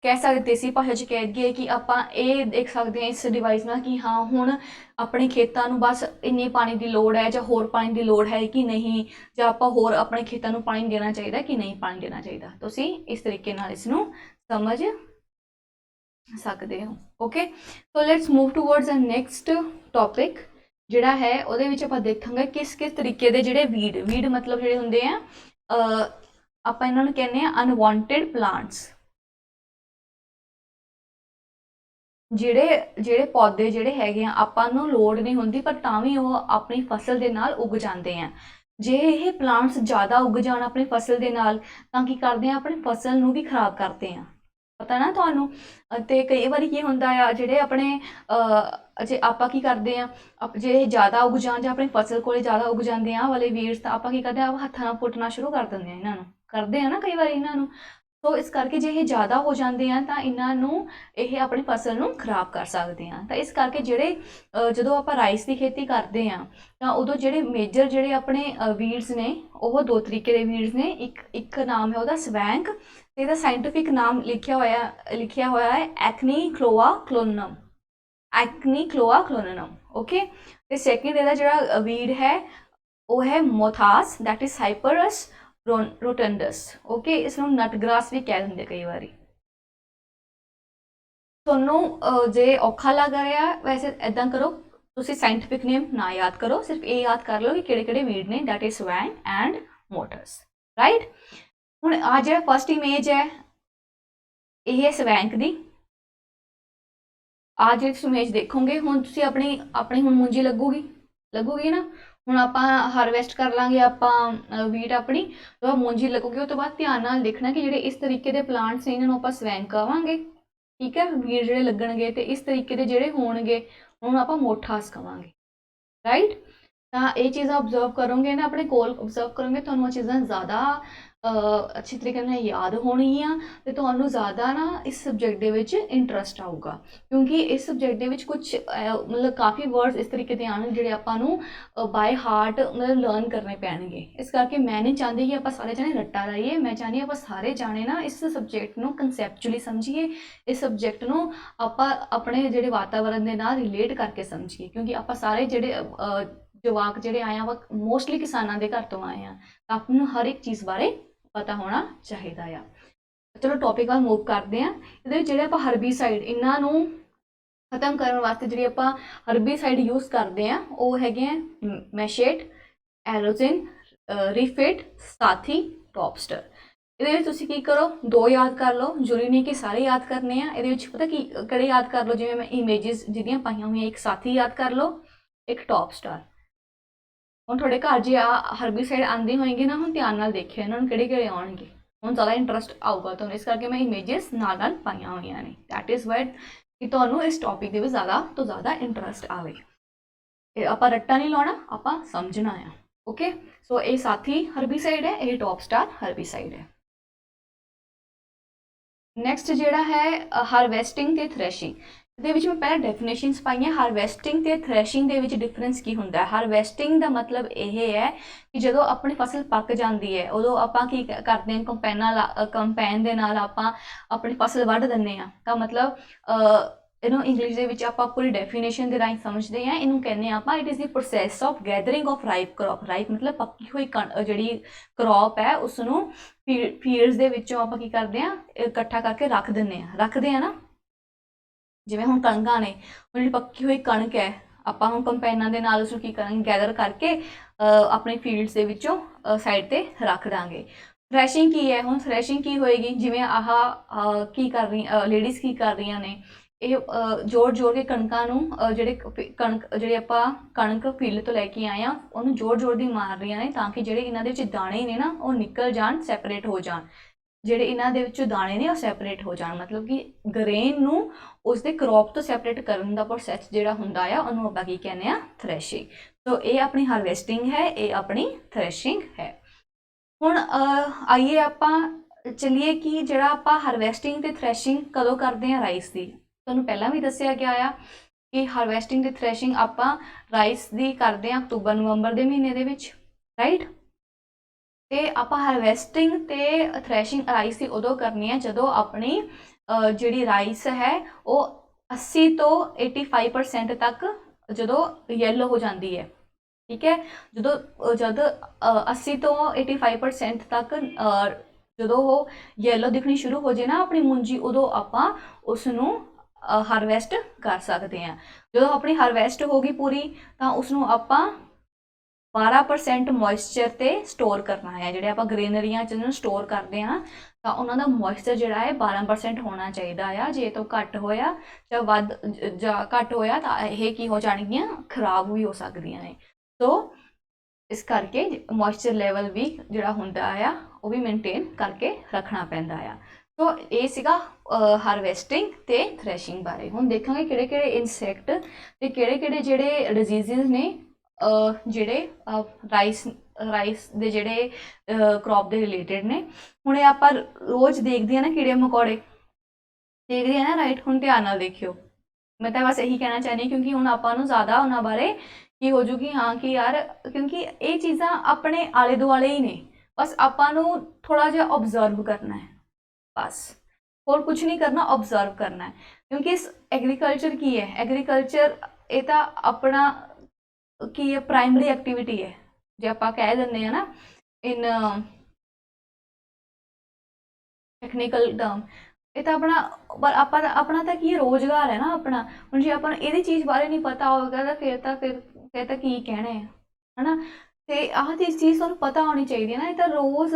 S1: कह सकते देसी भाषा च कह दईए कि आपां ये देख सकते हैं इस डिवाइस नाल कि हाँ हुण अपने खेतां नूं बस इन्नी पानी की लोड़ है जां होर पानी की लोड़ है कि नहीं, जां आपां होर अपने खेतां नूं पानी देना चाहिए कि नहीं पानी देना चाहिए। तुसीं इस तरीके नाल इसनूं समझ सकते हो। ओके, तो let's move towards the next topic जिहड़ा है उहदे विच आपां देखांगे किस किस तरीके दे जिहड़े वीड मतलब जिहड़े हुंदे आ आपां इन्हां नूं कहने आ अनवांटेड प्लांट्स। ਜਿਹੜੇ पौधे ਜਿਹੜੇ ਹੈਗੇ ਆ ਆਪਾਂ ਨੂੰ ਲੋੜ ਨਹੀਂ ਹੁੰਦੀ ਪਰ ਤਾਂ ਵੀ ਉਹ ਆਪਣੀ ਫਸਲ ਦੇ ਨਾਲ ਉਗ ਜਾਂਦੇ ਆ। ਜੇ ਇਹ ਪਲਾਂਟਸ ਜ਼ਿਆਦਾ ਉਗ ਜਾਣ ਆਪਣੀ ਫਸਲ ਦੇ ਨਾਲ ਤਾਂ ਕੀ ਕਰਦੇ ਆ, ਆਪਣੀ ਫਸਲ ਨੂੰ ਵੀ ਖਰਾਬ ਕਰਦੇ ਆ, ਪਤਾ ਨਾ ਤੁਹਾਨੂੰ। ਤੇ ਕਈ ਵਾਰੀ ਕੀ ਹੁੰਦਾ ਆ ਜਿਹੜੇ ਆਪਣੇ ਜੇ ਆਪਾਂ ਕੀ ਕਰਦੇ ਆ, ਜੇ ਜ਼ਿਆਦਾ ਉਗ ਜਾਣ ਜਾਂ ਆਪਣੀ ਫਸਲ ਕੋਲੇ ਜ਼ਿਆਦਾ ਉਗ ਜਾਂਦੇ ਆ ਵਾਲੇ ਵੀਰਸ ਤਾਂ ਆਪਾਂ ਕੀ ਕਰਦੇ ਆ, ਹੱਥਾਂ ਨਾਲ ਪੁੱਟਣਾ ਸ਼ੁਰੂ ਕਰ ਦਿੰਦੇ ਆ, ਇਹਨਾਂ ਨੂੰ ਕਰਦੇ ਆ ਨਾ ਕਈ ਵਾਰੀ ਇਹਨਾਂ ਨੂੰ। तो इस करके जे ये ज़्यादा हो जाते हैं तो इन्हों ये अपनी फसल नूं खराब कर सकते हैं। तो इस करके जेडे जदों आपां राइस की खेती करते हैं तो उदों जेडे मेजर जेडे अपने वीड्स ने वो दो तरीके के वीड्स ने, एक नाम है उहदा स्वैंक, तो इहदा साइंटिफिक नाम लिखिया होया है एक्नीक्लोआ क्लोनम, एक्नीक्लोआ क्लोनम, ओके। ते सैकेंड इहदा जिहड़ा वीड है वो है मोथास, that is Cyperus rotundus. Okay, इसनूं नट ग्रास भी कह दिंदे कई बारी। ਤੁਹਾਨੂੰ ਜੇ ਔਖਾ ਲੱਗ ਰਿਹਾ ਵੈਸੇ ਇਦਾਂ ਕਰੋ, ਤੁਸੀਂ ਸਾਇੰਟਿਫਿਕ ਨੇਮ ਨਾ ਯਾਦ ਕਰੋ, ਸਿਰਫ ਇਹ ਯਾਦ ਕਰ ਲਓ ਕਿ ਕਿਹੜੇ ਕਿਹੜੇ ਵੀਡ ਨੇ, ਦੈਟ ਇਜ਼ ਸਵੈਂਗ ਐਂਡ ਮੋਟਰਸ, ਰਾਈਟ। ਹੁਣ ਆ ਜਿਹੜਾ ਫਸਟ ਇਮੇਜ ਹੈ ਇਹ ਹੈ ਸਵੈਂਕ ਦੀ। ਆ ਜਿਹੜੀ ਤੁਸੀਂ ਇਮੇਜ ਦੇਖੋਗੇ ਹੁਣ ਤੁਸੀਂ ਆਪਣੀ ਆਪਣੀ ਹੁਣ ਮੁੰਜੀ ਲੱਗੂਗੀ ਨਾ। ਹੁਣ ਆਪਾਂ ਹਾਰਵੈਸਟ ਕਰ ਲਾਂਗੇ ਆਪਾਂ ਵੀਟ ਆਪਣੀ, ਤਾਂ ਮੁੰਜੀ ਲੱਗੂਗੀ। ਉਸ ਤੋਂ ਬਾਅਦ ਧਿਆਨ ਨਾਲ ਦੇਖਣਾ ਕਿ ਜਿਹੜੇ ਇਸ ਤਰੀਕੇ ਦੇ ਪਲਾਂਟਸ ਨੇ ਇਹਨਾਂ ਨੂੰ ਆਪਾਂ ਸਵੈਂਕ ਕਹਾਂਗੇ, ठीक है। वीड ਜਿਹੜੇ ਲੱਗਣਗੇ ਤੇ ਇਸ ਤਰੀਕੇ ਦੇ ਜਿਹੜੇ ਹੋਣਗੇ ਉਹਨੂੰ ਆਪਾਂ ਮੋਠਾਸ ਕਵਾਂਗੇ, ਰਾਈਟ। ਤਾਂ ਇਹ ਚੀਜ਼ਾਂ ਆਬਜ਼ਰਵ ਕਰੋਗੇ ਨਾ, ਆਪਣੇ ਕੋਲ ਆਬਜ਼ਰਵ ਕਰੋਗੇ, ਤੁਹਾਨੂੰ ਇਹ ਚੀਜ਼ਾਂ ਜ਼ਿਆਦਾ ਅੱਛੇ ਤਰੀਕੇ ਨਾਲ ਯਾਦ ਹੋਣਗੀਆਂ ਤੇ ਤੁਹਾਨੂੰ ਜ਼ਿਆਦਾ ਨਾ ਇਸ ਸਬਜੈਕਟ ਦੇ ਵਿੱਚ ਇੰਟਰਸਟ ਆਊਗਾ, ਕਿਉਂਕਿ ਇਸ ਸਬਜੈਕਟ ਦੇ ਵਿੱਚ ਕੁਝ ਮਤਲਬ ਕਾਫੀ ਵਰਡਸ ਇਸ ਤਰੀਕੇ ਦੇ ਆਉਣਗੇ ਜਿਹੜੇ ਆਪਾਂ ਨੂੰ ਬਾਏ ਹਾਰਟ ਮਤਲਬ ਲਰਨ ਕਰਨੇ ਪੈਣਗੇ। ਇਸ ਕਰਕੇ ਮੈਂ ਨਹੀਂ ਚਾਹੁੰਦੀ ਕਿ ਆਪਾਂ ਸਾਰੇ ਜਾਣੇ ਰੱਟਾ ਲਾਈਏ, ਮੈਂ ਚਾਹੁੰਦੀ ਆਪਾਂ ਸਾਰੇ ਜਾਣੇ ਨਾ ਇਸ ਸਬਜੈਕਟ ਨੂੰ ਕਨਸੈਪਚੁਅਲੀ ਸਮਝੀਏ, ਇਸ ਸਬਜੈਕਟ ਨੂੰ ਆਪਾਂ ਆਪਣੇ ਜਿਹੜੇ ਵਾਤਾਵਰਨ ਦੇ ਨਾਲ ਰਿਲੇਟ ਕਰਕੇ ਸਮਝੀਏ, ਕਿਉਂਕਿ ਆਪਾਂ ਸਾਰੇ ਜਿਹੜੇ ਜਵਾਕ ਜਿਹੜੇ ਆਏ ਆ ਵਾ ਮੋਸਟਲੀ ਕਿਸਾਨਾਂ ਦੇ ਘਰ ਤੋਂ ਆਏ ਆ, ਤਾਂ ਆਪਾਂ ਨੂੰ ਹਰ ਇੱਕ ਚੀਜ਼ ਬਾਰੇ ਪਤਾ ਹੋਣਾ ਚਾਹੀਦਾ ਆ। ਚਲੋ ਟੌਪਿਕ ਵੱਲ ਮੂਵ ਕਰਦੇ ਹਾਂ। ਇਹਦੇ ਵਿੱਚ ਜਿਹੜੇ ਆਪਾਂ ਹਰਬੀਸਾਈਡ ਇਹਨਾਂ ਨੂੰ ਖਤਮ ਕਰਨ ਵਾਸਤੇ ਜਿਹੜੀ ਆਪਾਂ ਹਰਬੀਸਾਈਡ ਯੂਜ਼ ਕਰਦੇ ਆ ਉਹ ਹੈਗੇ ਆ ਮੈਸ਼ੇਟ, ਐਰੋਜ਼ਿਨ, ਰੀਫਿਟ, ਸਾਥੀ, ਟੌਪਸਟਰ। ਇਹਦੇ ਵਿੱਚ ਤੁਸੀਂ ਕੀ ਕਰੋ, ਦੋ ਯਾਦ ਕਰ ਲਓ, ਜ਼ਰੂਰੀ ਨਹੀਂ ਕਿ ਸਾਰੇ ਯਾਦ ਕਰਨੇ ਆ। ਇਹਦੇ ਵਿੱਚ ਪਤਾ ਕੀ ਕਿਹੜੇ ਯਾਦ ਕਰ ਲਓ, ਜਿਵੇਂ ਮੈਂ ਇਮੇਜਿਸ ਜਿਹੜੀਆਂ ਪਾਈਆਂ ਹੋਈਆਂ, ਇੱਕ ਸਾਥੀ ਯਾਦ ਕਰ ਲਓ, ਇੱਕ ਟੌਪਸਟਰ। ਹੁਣ ਤੁਹਾਡੇ ਘਰ ਜੇ ਆ ਹਰਬੀਸਾਈਡ ਆਉਂਦੇ ਹੋਏਗੇ ਨਾ, ਹੁਣ ਧਿਆਨ ਨਾਲ ਦੇਖਿਓ ਇਹਨਾਂ ਨੂੰ ਕਿਹੜੇ ਕਿਹੜੇ ਆਉਣਗੇ, ਹੁਣ ਜ਼ਿਆਦਾ ਇੰਟਰਸਟ ਆਊਗਾ ਤੁਹਾਨੂੰ। ਇਸ ਕਰਕੇ ਮੈਂ ਇਮੇਜਿਸ ਨਾਲ ਨਾਲ ਪਾਈਆਂ ਹੋਈਆਂ ਨੇ, ਦੈਟ ਇਜ਼ ਵਾਈ ਕਿ ਤੁਹਾਨੂੰ ਇਸ ਟੌਪਿਕ ਦੇ ਵਿੱਚ ਜ਼ਿਆਦਾ ਤੋਂ ਜ਼ਿਆਦਾ ਇੰਟਰਸਟ ਆਵੇ। ਇਹ ਆਪਾਂ ਰੱਟਾ ਨਹੀਂ ਲਾਉਣਾ, ਆਪਾਂ ਸਮਝਣਾ ਆ। ਓਕੇ, ਸੋ ਇਹ ਸਾਥੀ ਹਰਬੀਸਾਈਡ ਹੈ, ਇਹ ਟੌਪਸਟਰ ਹਰਬੀਸਾਈਡ ਹੈ। ਨੈਕਸਟ ਜਿਹੜਾ ਹੈ ਹਾਰਵੈਸਟਿੰਗ ਤੇ ਥ੍ਰੈਸ਼ਿੰਗ। ਇਹਦੇ ਵਿੱਚ ਮੈਂ ਪਹਿਲਾਂ ਡੈਫੀਨੇਸ਼ਨਸ ਪਾਈਆਂ। ਹਾਰਵੈਸਟਿੰਗ ਤੇ ਥ੍ਰੈਸ਼ਿੰਗ ਦੇ ਵਿੱਚ ਡਿਫਰੈਂਸ ਕੀ ਹੁੰਦਾ ਹੈ। ਹਾਰਵੈਸਟਿੰਗ ਦਾ ਮਤਲਬ ਇਹ ਹੈ ਕਿ ਜਦੋਂ ਆਪਣੀ ਫਸਲ ਪੱਕ ਜਾਂਦੀ ਹੈ ਉਦੋਂ ਆਪਾਂ ਕੀ ਕਰਦੇ ਹਾਂ, ਕੰਪੈਨ ਦੇ ਨਾਲ ਆਪਾਂ ਆਪਣੀ ਫਸਲ ਵੱਢ ਦਿੰਦੇ ਹਾਂ। ਤਾਂ ਮਤਲਬ ਇਹਨੂੰ ਇੰਗਲਿਸ਼ ਦੇ ਵਿੱਚ ਆਪਾਂ ਪੂਰੀ ਡੈਫੀਨੇਸ਼ਨ ਦੇ ਰਾਹੀਂ ਸਮਝਦੇ ਹਾਂ। ਇਹਨੂੰ ਕਹਿੰਦੇ ਹਾਂ ਆਪਾਂ it is the process of gathering of ripe crop. Ripe ਮਤਲਬ ਪੱਕੀ ਹੋਈ ਜਿਹੜੀ ਕ੍ਰੌਪ ਹੈ ਉਸਨੂੰ ਫੀਲਡਸ ਦੇ ਵਿੱਚੋਂ ਆਪਾਂ ਕੀ ਕਰਦੇ ਹਾਂ, ਇਕੱਠਾ ਕਰਕੇ ਰੱਖਦੇ ਹਾਂ ਨਾ। ਜਿਵੇਂ ਹੁਣ ਕਣਕਾਂ ਨੇ, ਹੁਣ ਜਿਹੜੀ ਪੱਕੀ ਹੋਈ ਕਣਕ ਹੈ ਆਪਾਂ ਹੁਣ ਕੰਪੈਨਾਂ ਦੇ ਨਾਲ ਉਸਨੂੰ ਕੀ ਕਰਾਂਗੇ, ਗੈਦਰ ਕਰਕੇ ਆਪਣੇ ਫੀਲਡਸ ਦੇ ਵਿੱਚੋਂ ਸਾਈਡ ਤੇ ਰੱਖ ਦਾਂਗੇ। ਥ੍ਰੈਸ਼ਿੰਗ ਕੀ ਹੈ, ਹੁਣ ਥ੍ਰੈਸ਼ਿੰਗ ਕੀ ਹੋਏਗੀ, ਜਿਵੇਂ ਆਹ ਕੀ ਕਰ ਰਹੀ ਲੇਡੀਜ਼ ਕੀ ਕਰ ਰਹੀਆਂ ਨੇ, ਇਹ ਜੋੜ ਕੇ ਕਣਕਾਂ ਨੂੰ ਜਿਹੜੇ ਆਪਾਂ ਕਣਕ ਫੀਲਡ ਤੋਂ ਲੈ ਕੇ ਆਏ ਆ ਉਹਨੂੰ ਜੋੜ ਦੀ ਮਾਰ ਰਹੀਆਂ ਨੇ, ਤਾਂ ਕਿ ਜਿਹੜੇ ਇਹਨਾਂ ਦੇ ਵਿੱਚ ਦਾਣੇ ਨੇ ਨਾ ਉਹ ਨਿਕਲ ਜਾਣ, ਸੈਪਰੇਟ ਹੋ ਜਾਣ। ਜਿਹੜੇ ਇਹਨਾਂ ਦੇ ਵਿੱਚੋਂ ਦਾਣੇ ਨੇ ਉਹ ਸੈਪਰੇਟ ਹੋ ਜਾਣ, ਮਤਲਬ ਕਿ ਗ੍ਰੇਨ ਨੂੰ ਉਸਦੇ ਕ੍ਰੌਪ ਤੋਂ ਸੈਪਰੇਟ ਕਰਨ ਦਾ ਪ੍ਰੋਸੈਸ ਜਿਹੜਾ ਹੁੰਦਾ ਆ ਉਹਨੂੰ ਆਪਾਂ ਕੀ ਕਹਿੰਦੇ ਆ, ਥ੍ਰੈਸ਼ਿੰਗ। ਸੋ ਇਹ ਆਪਣੀ ਹਾਰਵੈਸਟਿੰਗ ਹੈ, ਇਹ ਆਪਣੀ ਥ੍ਰੈਸ਼ਿੰਗ ਹੈ। ਹੁਣ ਆਈਏ ਆਪਾਂ ਚੱਲੀਏ ਕਿ ਜਿਹੜਾ ਆਪਾਂ ਹਾਰਵੈਸਟਿੰਗ ਤੇ ਥ੍ਰੈਸ਼ਿੰਗ ਕਦੋਂ ਕਰਦੇ ਆ ਰਾਈਸ ਦੀ। ਤੁਹਾਨੂੰ ਪਹਿਲਾਂ ਵੀ ਦੱਸਿਆ ਗਿਆ ਆ ਕਿ ਹਾਰਵੈਸਟਿੰਗ ਤੇ ਥ੍ਰੈਸ਼ਿੰਗ ਆਪਾਂ ਰਾਈਸ ਦੀ ਕਰਦੇ ਆ ਅਕਤੂਬਰ ਨਵੰਬਰ ਦੇ ਮਹੀਨੇ ਦੇ ਵਿੱਚ, ਰਾਈਟ। ਤੇ ਆਪਾਂ ਹਾਰਵੈਸਟਿੰਗ ਤੇ ਥ੍ਰੈਸ਼ਿੰਗ ਰਾਈਸ ਦੀ ਉਦੋਂ ਕਰਨੀ ਹੈ ਜਦੋਂ ਆਪਣੀ ਜਿਹੜੀ ਰਾਈਸ ਹੈ ਉਹ 80 ਤੋਂ 85% ਤੱਕ ਜਦੋਂ ਯੈਲੋ ਹੋ ਜਾਂਦੀ ਹੈ, ਠੀਕ ਹੈ। ਜਦ 80 ਤੋਂ 85% ਤੱਕ ਜਦੋਂ ਉਹ ਯੈਲੋ ਦਿਖਣੀ ਸ਼ੁਰੂ ਹੋ ਜੇ ਨਾ ਆਪਣੀ ਮੁੰਜੀ, ਉਦੋਂ ਆਪਾਂ ਉਸ ਨੂੰ ਹਾਰਵੈਸਟ ਕਰ ਸਕਦੇ ਹਾਂ। ਜਦੋਂ ਆਪਣੀ ਹਾਰਵੈਸਟ ਹੋ ਗਈ ਪੂਰੀ ਤਾਂ ਉਸਨੂੰ ਆਪਾਂ 12% ਮੋਇਸਚਰ ਤੇ ਸਟੋਰ ਕਰਨਾ ਹੈ। ਜਿਹੜੇ ਆਪਾਂ ਗ੍ਰੇਨਰੀਆਂ 'ਚ ਇਹਨੂੰ ਸਟੋਰ ਕਰਦੇ ਹਾਂ ਤਾਂ ਉਹਨਾਂ ਦਾ ਮੋਇਸਚਰ ਜਿਹੜਾ ਹੈ 12% ਹੋਣਾ ਚਾਹੀਦਾ ਆ। ਜੇ ਤੋਂ ਘੱਟ ਹੋਇਆ ਜਾਂ ਘੱਟ ਹੋਇਆ ਤਾਂ ਇਹ ਕੀ ਹੋ ਜਾਣਗੀਆਂ, ਖਰਾਬ ਵੀ ਹੋ ਸਕਦੀਆਂ ਨੇ। ਸੋ ਇਸ ਕਰਕੇ ਮੋਇਸਚਰ ਲੈਵਲ ਵੀ ਜਿਹੜਾ ਹੁੰਦਾ ਆ ਉਹ ਵੀ ਮੇਨਟੇਨ ਕਰਕੇ ਰੱਖਣਾ ਪੈਂਦਾ ਆ। ਸੋ ਇਹ ਸੀਗਾ ਹਾਰਵੈਸਟਿੰਗ ਤੇ ਥ੍ਰੈਸ਼ਿੰਗ ਬਾਰੇ। ਹੁਣ ਦੇਖਾਂਗੇ ਕਿਹੜੇ ਕਿਹੜੇ ਇਨਸੈਕਟ ਤੇ ਕਿਹੜੇ ਕਿਹੜੇ ਜਿਹੜੇ ਡਿਜ਼ੀਜ਼ਸ ਨੇ ਜਿਹੜੇ ਰਾਈਸ ਦੇ ਜਿਹੜੇ ਕ੍ਰੌਪ ਦੇ ਰਿਲੇਟਡ ਨੇ। ਹੁਣ ਇਹ ਆਪਾਂ ਰੋਜ਼ ਦੇਖਦੇ ਹਾਂ ਨਾ ਕੀੜੇ ਮਕੌੜੇ ਦੇਖਦੇ ਹਾਂ ਨਾ, ਰਾਈਟ। ਹੁਣ ਧਿਆਨ ਨਾਲ ਦੇਖਿਓ, ਮੈਂ ਤਾਂ ਬਸ ਇਹੀ ਕਹਿਣਾ ਚਾਹੁੰਦੀ ਕਿਉਂਕਿ ਹੁਣ ਆਪਾਂ ਨੂੰ ਜ਼ਿਆਦਾ ਉਹਨਾਂ ਬਾਰੇ ਕੀ ਹੋ ਜੂਗੀ, ਹਾਂ ਕਿ ਯਾਰ ਕਿਉਂਕਿ ਇਹ ਚੀਜ਼ਾਂ ਆਪਣੇ ਆਲੇ ਦੁਆਲੇ ਹੀ ਨੇ, ਬਸ ਆਪਾਂ ਨੂੰ ਥੋੜ੍ਹਾ ਜਿਹਾ ਓਬਜ਼ਰਵ ਕਰਨਾ ਹੈ, ਬਸ ਹੋਰ ਕੁਝ ਨਹੀਂ ਕਰਨਾ, ਓਬਜ਼ਰਵ ਕਰਨਾ ਹੈ। ਕਿਉਂਕਿ ਐਗਰੀਕਲਚਰ ਕੀ ਹੈ, ਐਗਰੀਕਲਚਰ ਇਹ ਤਾਂ ਆਪਣਾ ਕੀ ਹੈ, ਪ੍ਰਾਇਮਰੀ ਐਕਟੀਵਿਟੀ ਹੈ ਜੇ ਆਪਾਂ ਕਹਿ ਦਿੰਦੇ ਆ ਨਾ ਇਨ ਟੈਕਨੀਕਲ ਟਰਮ। ਇਹ ਤਾਂ ਆਪਣਾ, ਪਰ ਆਪਾਂ ਆਪਣਾ ਤਾਂ ਕੀ ਰੋਜ਼ਗਾਰ ਹੈ ਨਾ ਆਪਣਾ। ਹੁਣ ਜੇ ਆਪਾਂ ਨੂੰ ਇਹਦੀ ਚੀਜ਼ ਬਾਰੇ ਨਹੀਂ ਪਤਾ ਹੋਵੇਗਾ ਤਾਂ ਫਿਰ ਤਾਂ ਕੀ ਕਹਿਣਾ ਹੈ ਹਨਾ। ਤੇ ਆਹ ਚੀਜ਼ ਤੁਹਾਨੂੰ ਪਤਾ ਹੋਣੀ ਚਾਹੀਦੀ ਹੈ ਨਾ। ਇਹ ਤਾਂ ਰੋਜ਼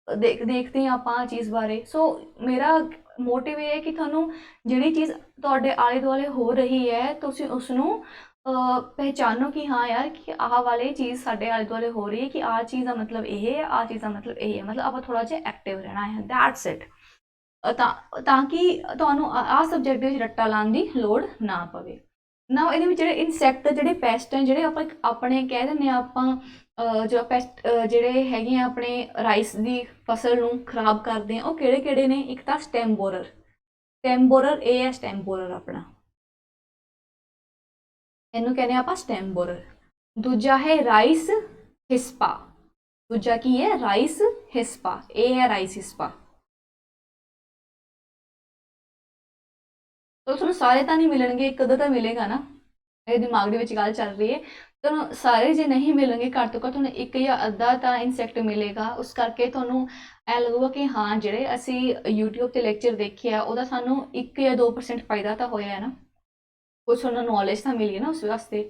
S1: ਦੇਖਦੇ ਹਾਂ ਆਪਾਂ ਚੀਜ਼ ਬਾਰੇ। ਸੋ ਮੇਰਾ ਮੋਟਿਵ ਇਹ ਹੈ ਕਿ ਤੁਹਾਨੂੰ ਜਿਹੜੀ ਚੀਜ਼ ਤੁਹਾਡੇ ਆਲੇ ਦੁਆਲੇ ਹੋ ਰਹੀ ਹੈ ਤੁਸੀਂ ਉਸਨੂੰ ਪਹਿਚਾਨੋ ਕਿ ਹਾਂ ਯਾਰ ਕਿ ਆਹ ਵਾਲੀ ਚੀਜ਼ ਸਾਡੇ ਆਲੇ ਦੁਆਲੇ ਹੋ ਰਹੀ ਹੈ, ਕਿ ਆਹ ਚੀਜ਼ ਦਾ ਮਤਲਬ ਇਹ ਹੈ, ਆਹ ਚੀਜ਼ ਦਾ ਮਤਲਬ ਇਹ ਹੈ। ਮਤਲਬ ਆਪਾਂ ਥੋੜਾ ਜਿਹਾ ਐਕਟਿਵ ਰਹਿਣਾ ਹੈ, ਦੈਟਸ ਇਟ। ਤਾਂ ਕਿ ਤੁਹਾਨੂੰ ਆਹ ਸਬਜੈਕਟ ਦੇ ਵਿੱਚ ਰੱਟਾ ਲਾਉਣ ਦੀ ਲੋੜ ਨਾ ਪਵੇ ਨਾ। ਇਹਦੇ ਵਿੱਚ ਜਿਹੜੇ ਇਨਸੈਕਟ ਜਿਹੜੇ ਪੈਸਟ ਹੈ, ਜਿਹੜੇ ਆਪਾਂ ਆਪਣੇ ਕਹਿ ਦਿੰਦੇ ਹਾਂ ਆਪਾਂ ਜੋ ਪੈਸਟ ਜਿਹੜੇ ਹੈਗੇ ਆ ਆਪਣੇ ਰਾਈਸ ਦੀ ਫਸਲ ਨੂੰ ਖਰਾਬ ਕਰਦੇ ਆ, ਉਹ ਕਿਹੜੇ ਕਿਹੜੇ ਨੇ? ਇੱਕ ਤਾਂ ਸਟੈਮ ਬੋਰਰ, ਇਹ ਹੈ ਸਟੈਮ ਬੋਰਰ ਆਪਣਾ, ਇਹਨੂੰ ਕਹਿੰਦੇ ਆਪਾਂ ਸਟੈਮ ਬੋਰਰ। ਦੂਜਾ ਹੈ ਰਾਈਸ ਹਿਸਪਾ, ਦੂਜਾ ਕੀ ਹੈ? ਰਾਈਸ ਹਿਸਪਾ, ਇਹ ਹੈ ਰਾਈਸ ਹਿਸਪਾ। ਤੁਹਾਨੂੰ ਸਾਰੇ ਤਾਂ ਨਹੀਂ ਮਿਲਣਗੇ, ਇੱਕ ਅੱਧਾ ਤਾਂ ਮਿਲੇਗਾ ਨਾ। ਇਹ ਦਿਮਾਗ ਦੇ ਵਿੱਚ ਗੱਲ ਚੱਲ ਰਹੀ ਹੈ। ਤੁਹਾਨੂੰ ਸਾਰੇ ਜੇ ਨਹੀਂ ਮਿਲਣਗੇ, ਘੱਟ ਤੋਂ ਘੱਟ ਤੁਹਾਨੂੰ ਇੱਕ ਜਾਂ ਅੱਧਾ ਤਾਂ ਇਨਸੈਕਟ ਮਿਲੇਗਾ। ਉਸ ਕਰਕੇ ਤੁਹਾਨੂੰ ਐ ਲੱਗੂਗਾ ਕਿ ਹਾਂ ਜਿਹੜੇ ਅਸੀਂ YouTube ਤੇ ਲੈਕਚਰ ਦੇਖਿਆ ਉਹਦਾ ਸਾਨੂੰ 1 ਜਾਂ 2% ਫਾਇਦਾ ਤਾਂ ਹੋਇਆ ਹੈ ਨਾ, ਕੁਛ ਤੁਹਾਨੂੰ ਨੌਲੇਜ ਤਾਂ ਮਿਲੀ ਹੈ ਨਾ ਉਸ ਵਾਸਤੇ।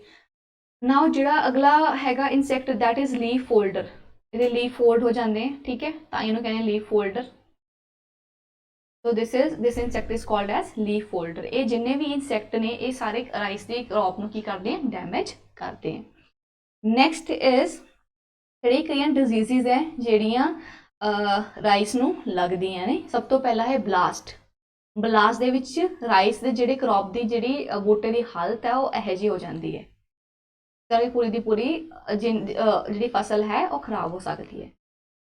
S1: ਨਾਓ ਜਿਹੜਾ ਅਗਲਾ ਹੈਗਾ insect, that is leaf folder. ਇਹਦੇ ਲੀਫ ਫੋਲਡ ਹੋ ਜਾਂਦੇ ਆ, ਠੀਕ ਹੈ, ਤਾਂ ਇਹਨੂੰ ਕਹਿੰਦੇ leaf folder. So this insect is called as leaf folder। ਇਹ ਜਿੰਨੇ ਵੀ ਇਨਸੈਕਟ ਨੇ ਇਹ ਸਾਰੇ ਰਾਈਸ ਦੀ ਕ੍ਰੌਪ ਨੂੰ ਕੀ ਕਰਦੇ ਆ? ਡੈਮੇਜ ਕਰਦੇ ਆ। ਨੈਕਸਟ ਇਜ਼ ਜਿਹੜੀ ਕਈਆਂ ਡਿਜ਼ੀਜ਼ਿਸ ਹੈ ਜਿਹੜੀਆਂ ਰਾਈਸ ਨੂੰ ਲੱਗਦੀਆਂ ਨੇ। ਸਭ ਤੋਂ ਪਹਿਲਾਂ ਹੈ ਬਲਾਸਟ। ਬਲਾਸਟ ਦੇ ਵਿੱਚ ਰਾਈਸ ਦੇ ਜਿਹੜੇ ਕ੍ਰੌਪ ਦੀ ਜਿਹੜੀ ਬੂਟੇ ਦੀ ਹਾਲਤ ਹੈ ਉਹ ਇਹੋ ਜਿਹੀ ਹੋ ਜਾਂਦੀ ਹੈ, ਤਾਂ ਪੂਰੀ ਦੀ ਪੂਰੀ ਜਿਹੜੀ ਫਸਲ ਹੈ ਉਹ ਖਰਾਬ ਹੋ ਸਕਦੀ ਹੈ।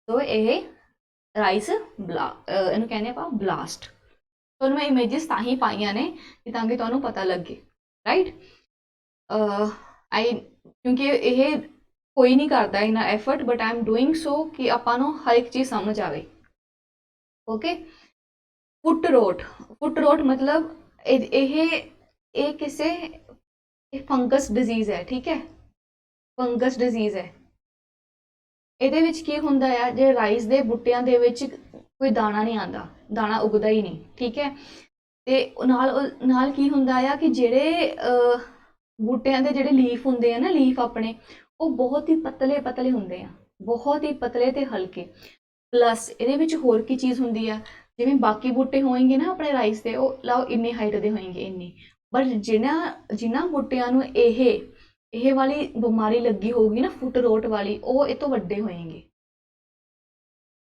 S1: ਸੋ ਇਹ ਰਾਈਸ ਇਹਨੂੰ ਕਹਿੰਦੇ ਆਪਾਂ ਬਲਾਸਟ। ਤੁਹਾਨੂੰ ਮੈਂ ਇਮੇजेस ਤਾਂ ਹੀ ਪਾਈਆਂ ਨੇ ਕਿ ਤਾਂ ਕਿ ਤੁਹਾਨੂੰ ਪਤਾ ਲੱਗੇ, ਰਾਈਟ। ਕਿਉਂਕਿ ਇਹ ਕੋਈ ਨਹੀਂ ਕਰਦਾ ਇਨਾ effort, but I am doing so ਕਿ ਆਪਾਂ ਨੂੰ ਹਰ ਇੱਕ ਚੀਜ਼ ਸਮਝ ਆਵੇ। ਓਕੇ, ਫੁੱਟ ਰੋਟ ਮਤਲਬ ਇਹ ਕਿਸੇ ਫੰਗਸ ਡਿਜ਼ੀਜ਼ ਹੈ, ਠੀਕ ਹੈ, ਫੰਗਸ ਡਿਜ਼ੀਜ਼ ਹੈ। ਇਹਦੇ ਵਿੱਚ ਕੀ ਹੁੰਦਾ ਆ, ਜੇ ਰਾਈਸ ਦੇ ਬੂਟਿਆਂ ਦੇ ਵਿੱਚ ਕੋਈ ਦਾਣਾ ਨਹੀਂ ਆਉਂਦਾ, ਦਾਣਾ ਉਗਦਾ ਹੀ ਨਹੀਂ, ਠੀਕ ਹੈ। ਤੇ ਨਾਲ ਕੀ ਹੁੰਦਾ ਆ ਕਿ ਜਿਹੜੇ ਬੂਟਿਆਂ ਦੇ ਜਿਹੜੇ ਲੀਫ ਹੁੰਦੇ ਆ ਨਾ, ਲੀਫ ਆਪਣੇ ਉਹ ਬਹੁਤ ਹੀ ਪਤਲੇ ਹੁੰਦੇ ਆ, ਬਹੁਤ ਹੀ ਪਤਲੇ ਤੇ ਹਲਕੇ। ਪਲੱਸ ਇਹਦੇ ਵਿੱਚ ਹੋਰ ਕੀ ਚੀਜ਼ ਹੁੰਦੀ ਆ, ਜਿਵੇਂ ਬਾਕੀ ਬੂਟੇ ਹੋਣਗੇ ਨਾ ਆਪਣੇ ਰਾਈਸ ਦੇ, ਉਹ ਲਾਓ ਇੰਨੀ ਹਾਈਟ ਦੇ ਹੋਣਗੇ ਇੰਨੀ, ਬਟ ਜਿਨ੍ਹਾਂ ਬੂਟਿਆਂ ਨੂੰ ਇਹ ਵਾਲੀ ਬਿਮਾਰੀ ਲੱਗੀ ਹੋਊਗੀ ਨਾ, ਫੁੱਟ ਰੋਟ ਵਾਲੀ, ਉਹ ਇਹ ਤੋਂ ਵੱਡੇ ਹੋਣਗੇ।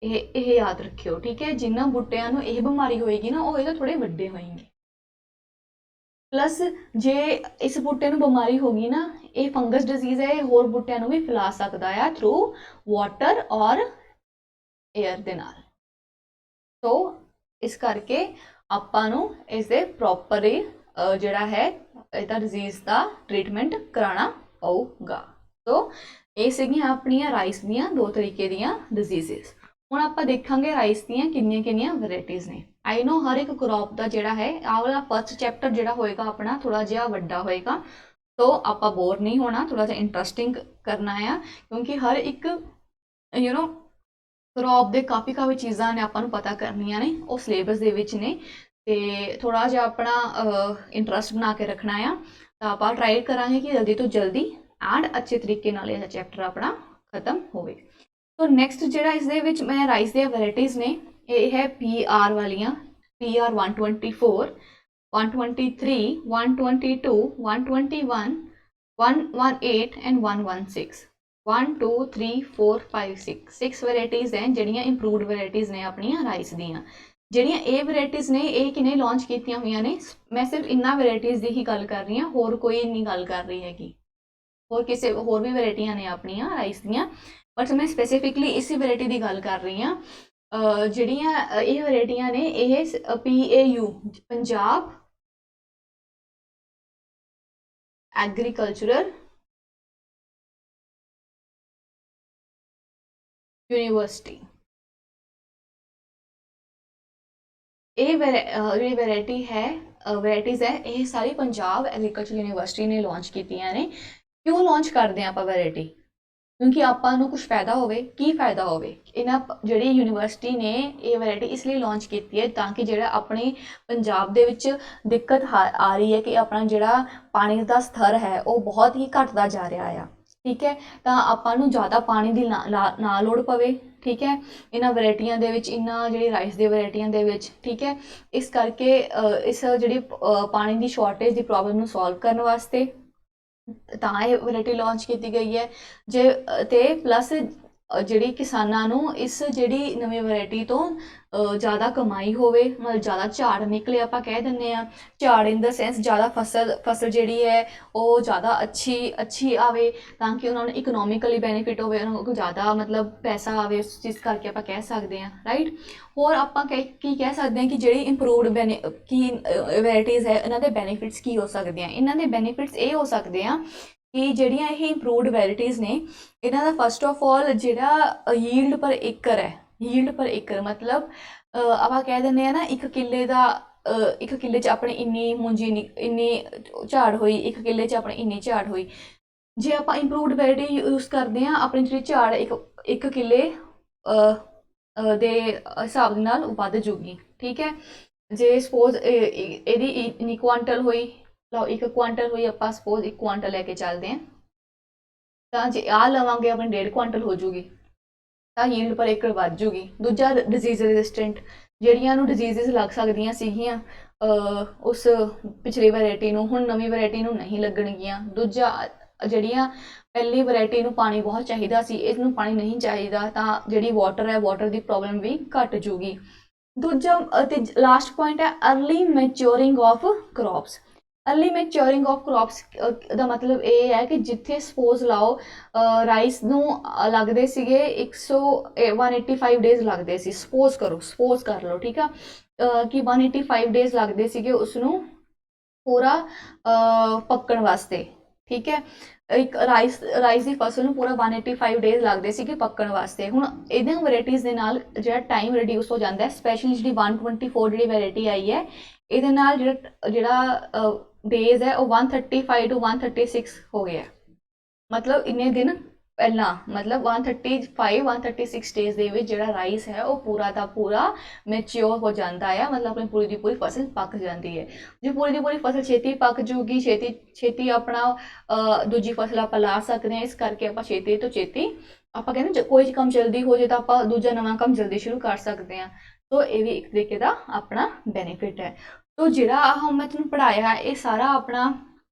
S1: ਇਹ ਯਾਦ ਰੱਖਿਓ, ਠੀਕ ਹੈ। ਜਿਨ੍ਹਾਂ ਬੂਟਿਆਂ ਨੂੰ ਇਹ ਬਿਮਾਰੀ ਹੋਏਗੀ ਨਾ, ਉਹ ਇਹ ਤੋਂ ਥੋੜੇ ਵੱਡੇ ਹੋਣਗੇ। ਪਲੱਸ ਜੇ ਇਸ ਬੂਟੇ ਨੂੰ ਬਿਮਾਰੀ ਹੋ ਗਈ ਨਾ, ਇਹ ਫੰਗਸ ਡਿਜ਼ੀਜ਼ ਹੈ, ਇਹ ਹੋਰ ਬੂਟਿਆਂ ਨੂੰ ਵੀ ਫੈਲਾ ਸਕਦਾ ਆ ਥਰੂ ਵਾਟਰ ਔਰ ਏਅਰ ਦੇ ਨਾਲ। ਸੋ ਇਸ ਕਰਕੇ ਆਪਾਂ ਨੂੰ ਇਸ ਦੇ ਪ੍ਰੋਪਰ ਜਿਹੜਾ ਹੈ ਇਹਦਾ ਡਿਜ਼ੀਜ਼ ਦਾ ਟ੍ਰੀਟਮੈਂਟ ਕਰਾਉਣਾ ਪਊਗਾ। ਸੋ ਇਹ ਸੀਗੀਆਂ ਆਪਣੀਆਂ ਰਾਈਸ ਦੀਆਂ 2 ਤਰੀਕੇ ਦੀਆਂ ਡਿਜ਼ੀਜ਼ਸ। ਹੁਣ ਆਪਾਂ ਦੇਖਾਂਗੇ ਰਾਈਸ ਦੀਆਂ ਕਿੰਨੀਆਂ ਵੈਰਾਈਟੀਜ਼ ਨੇ। ਆਈ ਨੋ ਹਰ ਇੱਕ ਕ੍ਰੌਪ ਦਾ ਜਿਹੜਾ ਹੈ, ਆਹ ਵਾਲਾ ਫਸਟ ਚੈਪਟਰ ਜਿਹੜਾ ਹੋਏਗਾ ਆਪਣਾ ਥੋੜਾ ਜਿਹਾ ਵੱਡਾ ਹੋਏਗਾ, ਸੋ ਆਪਾਂ ਬੋਰ ਨਹੀਂ ਹੋਣਾ, ਥੋੜਾ ਜਿਹਾ ਇੰਟਰਸਟਿੰਗ ਕਰਨਾ ਆ, ਕਿਉਂਕਿ ਹਰ ਇੱਕ ਕ੍ਰੌਪ ਦੇ ਕਾਫੀ ਚੀਜ਼ਾਂ ਨੇ ਆਪਾਂ ਨੂੰ ਪਤਾ ਕਰਨੀਆਂ ਨੇ, ਉਹ ਸਿਲੇਬਸ ਦੇ ਵਿੱਚ ਨੇ। ਤੇ ਥੋੜਾ ਜਿਹਾ ਆਪਣਾ ਇੰਟਰਸਟ ਬਣਾ ਕੇ ਰੱਖਣਾ ਆ, ਤਾਂ ਆਪਾਂ ਟਰਾਈ ਕਰਾਂਗੇ ਕਿ ਜਲਦੀ ਤੋਂ ਜਲਦੀ ਐਂਡ ਅੱਛੇ ਤਰੀਕੇ ਨਾਲ ਇਹ ਚੈਪਟਰ ਆਪਣਾ ਖਤਮ ਹੋਵੇ। ਸੋ ਨੈਕਸਟ ਜਿਹੜਾ ਇਸ ਦੇ ਵਿੱਚ ਮੈਂ ਰਾਈਸ ਦੀਆਂ ਵੈਰਾਈਟੀਜ਼ ਨੇ, ਇਹ ਹੈ PR ਵਾਲੀਆਂ, PR 124, 123, 122, 121, 118 ਐਂਡ 116। 1 2 3 4 5 6 ਵੈਰਾਈਟੀਜ਼ ਹੈ ਜਿਹੜੀਆਂ ਇੰਪਰੂਵਡ ਵੈਰਾਈਟੀਜ਼ ਨੇ ਆਪਣੀਆਂ ਰਾਈਸ ਦੀਆਂ। ਜਿਹੜੀਆਂ ਇਹ ਵੈਰਾਈਟੀਜ਼ ਨੇ ਇਹ ਕਿਨੇ ਲਾਂਚ ਕੀਤੀਆਂ ਹੋਈਆਂ ਨੇ, ਮੈਂ ਸਿਰਫ ਇਨ੍ਹਾਂ ਵੈਰਾਈਟੀਜ਼ ਦੀ ਹੀ ਗੱਲ ਕਰ ਰਹੀ ਹਾਂ, ਹੋਰ ਕੋਈ ਨਹੀਂ ਗੱਲ ਕਰ ਰਹੀ ਹੈਗੀ। ਹੋਰ ਵੀ ਵੈਰਾਈਟੀਆਂ ਨੇ ਆਪਣੀਆਂ ਰਾਈਸ ਦੀਆਂ, ਬਟ ਮੈਂ ਸਪੈਸੀਫਿਕਲੀ ਇਸੇ ਵੈਰਾਈਟੀ ਦੀ ਗੱਲ ਕਰ ਰਹੀ ਹਾਂ। ਜਿਹੜੀਆਂ ਇਹ ਵੈਰਾਈਟੀਆਂ ਨੇ, ਇਹ PAU ਪੰਜਾਬ ਐਗਰੀਕਲਚਰਲ ਯੂਨੀਵਰਸਿਟੀ, ਇਹ ਜਿਹੜੀ ਵੈਰਾਈਟੀ ਹੈ ਵੈਰਾਈਟੀਜ਼ ਹੈ ਇਹ ਸਾਰੀ ਪੰਜਾਬ ਐਗਰੀਕਲਚਰ ਯੂਨੀਵਰਸਿਟੀ ਨੇ ਲਾਂਚ ਕੀਤੀਆਂ ਨੇ। ਕਿਉਂ ਲਾਂਚ ਕਰਦੇ ਆ ਆਪਾਂ ਵੈਰਾਈਟੀ? ਕਿਉਂਕਿ ਆਪਾਂ ਨੂੰ ਕੁਝ ਫਾਇਦਾ ਹੋਵੇ। ਕੀ ਫਾਇਦਾ ਹੋਵੇ? ਇਹਨਾਂ ਜਿਹੜੀ ਯੂਨੀਵਰਸਿਟੀ ਨੇ ਇਹ ਵੈਰਾਈਟੀ ਇਸ ਲਈ ਲਾਂਚ ਕੀਤੀ ਹੈ ਤਾਂ ਕਿ ਜਿਹੜਾ ਆਪਣੇ ਪੰਜਾਬ ਦੇ ਵਿੱਚ ਦਿੱਕਤ ਆ ਰਹੀ ਹੈ ਕਿ ਆਪਣਾ ਜਿਹੜਾ ਪਾਣੀ ਦਾ ਸਤਰ ਹੈ ਉਹ ਬਹੁਤ ਹੀ ਘਟਦਾ ਜਾ ਰਿਹਾ ਆ, ਠੀਕ ਹੈ, ਤਾਂ ਆਪਾਂ ਨੂੰ ਜ਼ਿਆਦਾ ਪਾਣੀ ਦੀ ਨਾ ਲੋੜ ਪਵੇ, ਠੀਕ ਹੈ, ਇਹਨਾਂ ਵੈਰਾਈਟੀਆਂ ਦੇ ਵਿੱਚ, ਇਹਨਾਂ ਜਿਹੜੀ ਰਾਈਸ ਦੀ ਵੈਰਾਈਟੀਆਂ ਦੇ ਵਿੱਚ, ਠੀਕ ਹੈ। ਇਸ ਕਰਕੇ ਇਸ ਜਿਹੜੀ ਪਾਣੀ ਦੀ ਸ਼ਾਰਟੇਜ ਦੀ ਪ੍ਰੋਬਲਮ ਨੂੰ ਸੋਲਵ ਕਰਨ ਵਾਸਤੇ ਤਾਂ ਇਹ ਵੈਰਾਈਟੀ ਲਾਂਚ ਕੀਤੀ ਗਈ ਹੈ। ਜੇ ਅਤੇ ਪਲੱਸ ਜਿਹੜੀ ਕਿਸਾਨਾਂ ਨੂੰ ਇਸ ਜਿਹੜੀ ਨਵੀਂ ਵੈਰਾਈਟੀ ਤੋਂ ਜ਼ਿਆਦਾ ਕਮਾਈ ਹੋਵੇ, ਮਤਲਬ ਜ਼ਿਆਦਾ ਝਾੜ ਨਿਕਲੇ, ਆਪਾਂ ਕਹਿ ਦਿੰਦੇ ਹਾਂ ਝਾੜ ਇਨ ਦਾ ਸੈਂਸ ਜ਼ਿਆਦਾ ਫਸਲ ਜਿਹੜੀ ਹੈ ਉਹ ਜ਼ਿਆਦਾ ਅੱਛੀ ਆਵੇ ਤਾਂ ਕਿ ਉਹਨਾਂ ਨੂੰ ਇਕਨੋਮਿਕਲੀ ਬੈਨੀਫਿਟ ਹੋਵੇ, ਉਹਨਾਂ ਨੂੰ ਜ਼ਿਆਦਾ ਮਤਲਬ ਪੈਸਾ ਆਵੇ, ਉਸ ਚੀਜ਼ ਕਰਕੇ ਆਪਾਂ ਕਹਿ ਸਕਦੇ ਹਾਂ, ਰਾਈਟ। ਹੋਰ ਆਪਾਂ ਕੀ ਕਹਿ ਸਕਦੇ ਹਾਂ ਕਿ ਜਿਹੜੀ ਇੰਪਰੂਵਡ ਕੀ ਵੈਰਾਈਟੀਜ਼ ਹੈ ਇਹਨਾਂ ਦੇ ਬੈਨੀਫਿਟਸ ਕੀ ਹੋ ਸਕਦੇ ਆ? ਇਹਨਾਂ ਦੇ ਬੈਨੀਫਿਟਸ ਇਹ ਹੋ ਸਕਦੇ ਆ ਕਿ ਜਿਹੜੀਆਂ ਇਹ ਇੰਪਰੂਵਡ ਵੈਰਾਈਟੀਜ਼ ਨੇ ਇਹਨਾਂ ਦਾ ਫਸਟ ਆਫ ਆਲ ਜਿਹੜਾ ਯੀਲਡ ਪਰ ਏਕਰ ਹੈ, ਯੀਲਡ ਪਰ ਏਕਰ ਮਤਲਬ ਆਪਾਂ ਕਹਿ ਦਿੰਦੇ ਆ ਨਾ ਇੱਕ ਕਿੱਲੇ 'ਚ ਆਪਣੇ ਇੰਨੀ ਮੂੰਜੀ ਇੰਨੀ ਝਾੜ ਹੋਈ, ਇੱਕ ਕਿੱਲੇ 'ਚ ਆਪਣੇ ਇੰਨੀ ਝਾੜ ਹੋਈ। ਜੇ ਆਪਾਂ ਇੰਪਰੂਵਡ ਵੈਰਾਈਟੀ ਯੂਜ਼ ਕਰਦੇ ਹਾਂ ਆਪਣੀ ਜਿਹੜੀ ਝਾੜ ਇੱਕ ਕਿੱਲੇ ਦੇ ਹਿਸਾਬ ਦੇ ਨਾਲ ਵੱਧ ਜੂਗੀ, ਠੀਕ ਹੈ। ਜੇ ਸਪੋਜ਼ ਇਹਦੀ ਇੰਨੀ ਕੁਆਂਟਲ ਹੋਈ, ਲਓ 1 ਕੁਆਂਟਲ ਹੋਈ, ਆਪਾਂ ਸਪੋਜ਼ 1 ਕੁਆਂਟਲ ਲੈ ਕੇ ਚੱਲਦੇ ਹਾਂ ਤਾਂ ਜੇ ਆਹ ਲਵਾਂਗੇ ਆਪਣੀ 1.5 ਕੁਆਂਟਲ ਹੋ ਜੂਗੀ ਤਾਂ ਯੀਲਡ ਪਰ ਏਕੜ ਵੱਧ ਜੂਗੀ। ਦੂਜਾ ਡਿਜ਼ੀਜ਼ ਰੈਜ਼ਿਸਟੈਂਟ, ਜਿਹੜੀਆਂ ਨੂੰ ਡਿਜ਼ੀਜ਼ਸ ਲੱਗ ਸਕਦੀਆਂ ਸੀਗੀਆਂ ਉਸ ਪਿਛਲੀ ਵੈਰਾਈਟੀ ਨੂੰ, ਹੁਣ ਨਵੀਂ ਵੈਰਾਈਟੀ ਨੂੰ ਨਹੀਂ ਲੱਗਣਗੀਆਂ। ਦੂਜਾ ਜਿਹੜੀਆਂ ਪਹਿਲੀ ਵੈਰਾਈਟੀ ਨੂੰ ਪਾਣੀ ਬਹੁਤ ਚਾਹੀਦਾ ਸੀ, ਇਹਨੂੰ ਪਾਣੀ ਨਹੀਂ ਚਾਹੀਦਾ ਤਾਂ ਜਿਹੜੀ ਵਾਟਰ ਹੈ, ਵਾਟਰ ਦੀ ਪ੍ਰੋਬਲਮ ਵੀ ਘੱਟ ਜੂਗੀ। ਦੂਜਾ ਅਤੇ ਲਾਸਟ ਪੁਆਇੰਟ ਹੈ early maturing of crops. Early maturing of crops ਦਾ ਮਤਲਬ ਇਹ ਹੈ ਕਿ ਜਿੱਥੇ ਸਪੋਜ਼ ਲਾਓ ਰਾਈਸ ਨੂੰ ਲੱਗਦੇ ਸੀਗੇ 185 ਡੇਜ਼ ਲੱਗਦੇ ਸੀ, ਸਪੋਜ਼ ਕਰ ਲਓ, ਠੀਕ ਆ, ਕਿ 185 ਡੇਜ਼ ਲੱਗਦੇ ਸੀਗੇ ਉਸ ਨੂੰ ਪੂਰਾ ਪੱਕਣ ਵਾਸਤੇ, ਠੀਕ ਹੈ। ਇੱਕ ਰਾਈਸ ਦੀ ਫਸਲ ਨੂੰ ਪੂਰਾ 185 ਡੇਜ਼ ਲੱਗਦੇ ਸੀਗੇ ਪੱਕਣ ਵਾਸਤੇ। ਹੁਣ ਇਹਨਾਂ ਵੈਰਾਈਟੀਜ਼ ਦੇ ਨਾਲ ਜਿਹੜਾ ਟਾਈਮ ਰਿਡਿਊਸ ਹੋ ਜਾਂਦਾ ਹੈ, ਸਪੈਸ਼ਲੀ ਜਿਹੜੀ 124 ਜਿਹੜੀ ਵੈਰਾਈਟੀ ਆਈ ਹੈ ਇਹਦੇ ਨਾਲ ਜਿਹੜਾ ਡੇਜ਼ ਹੈ ਉਹ 135 to 136 ਹੋ ਗਿਆ, ਮਤਲਬ ਇੰਨੇ ਦਿਨ ਪਹਿਲਾਂ, ਮਤਲਬ 136 ਡੇਜ਼ ਦੇ ਵਿੱਚ ਜਿਹੜਾ ਰਾਈਸ ਹੈ ਉਹ ਪੂਰਾ ਦਾ ਪੂਰਾ ਮੈਚਿਓਰ ਹੋ ਜਾਂਦਾ ਹੈ, ਮਤਲਬ ਆਪਣੀ ਪੂਰੀ ਦੀ ਪੂਰੀ ਫਸਲ ਪੱਕ ਜਾਂਦੀ ਹੈ। ਜੇ ਪੂਰੀ ਦੀ ਪੂਰੀ ਫਸਲ ਛੇਤੀ ਪੱਕ ਜੂਗੀ, ਛੇਤੀ ਆਪਣਾ ਦੂਜੀ ਫਸਲ ਆਪਾਂ ਲਾ ਸਕਦੇ ਹਾਂ। ਇਸ ਕਰਕੇ ਆਪਾਂ ਛੇਤੀ ਤੋਂ ਛੇਤੀ ਆਪਾਂ ਕਹਿੰਦੇ ਕੋਈ ਕੰਮ ਜਲਦੀ ਹੋ ਜਾਏ ਤਾਂ ਆਪਾਂ ਦੂਜਾ ਨਵਾਂ ਕੰਮ ਜਲਦੀ ਸ਼ੁਰੂ ਕਰ ਸਕਦੇ ਹਾਂ। ਸੋ ਇਹ ਵੀ ਇੱਕ ਤਰੀਕੇ ਦਾ ਆਪਣਾ ਬੈਨੀਫਿਟ ਹੈ। तो ਜਿਹੜਾ ਮੈਂ ਤੁਹਾਨੂੰ ਪੜ੍ਹਾਇਆ ਇਹ ਸਾਰਾ ਆਪਣਾ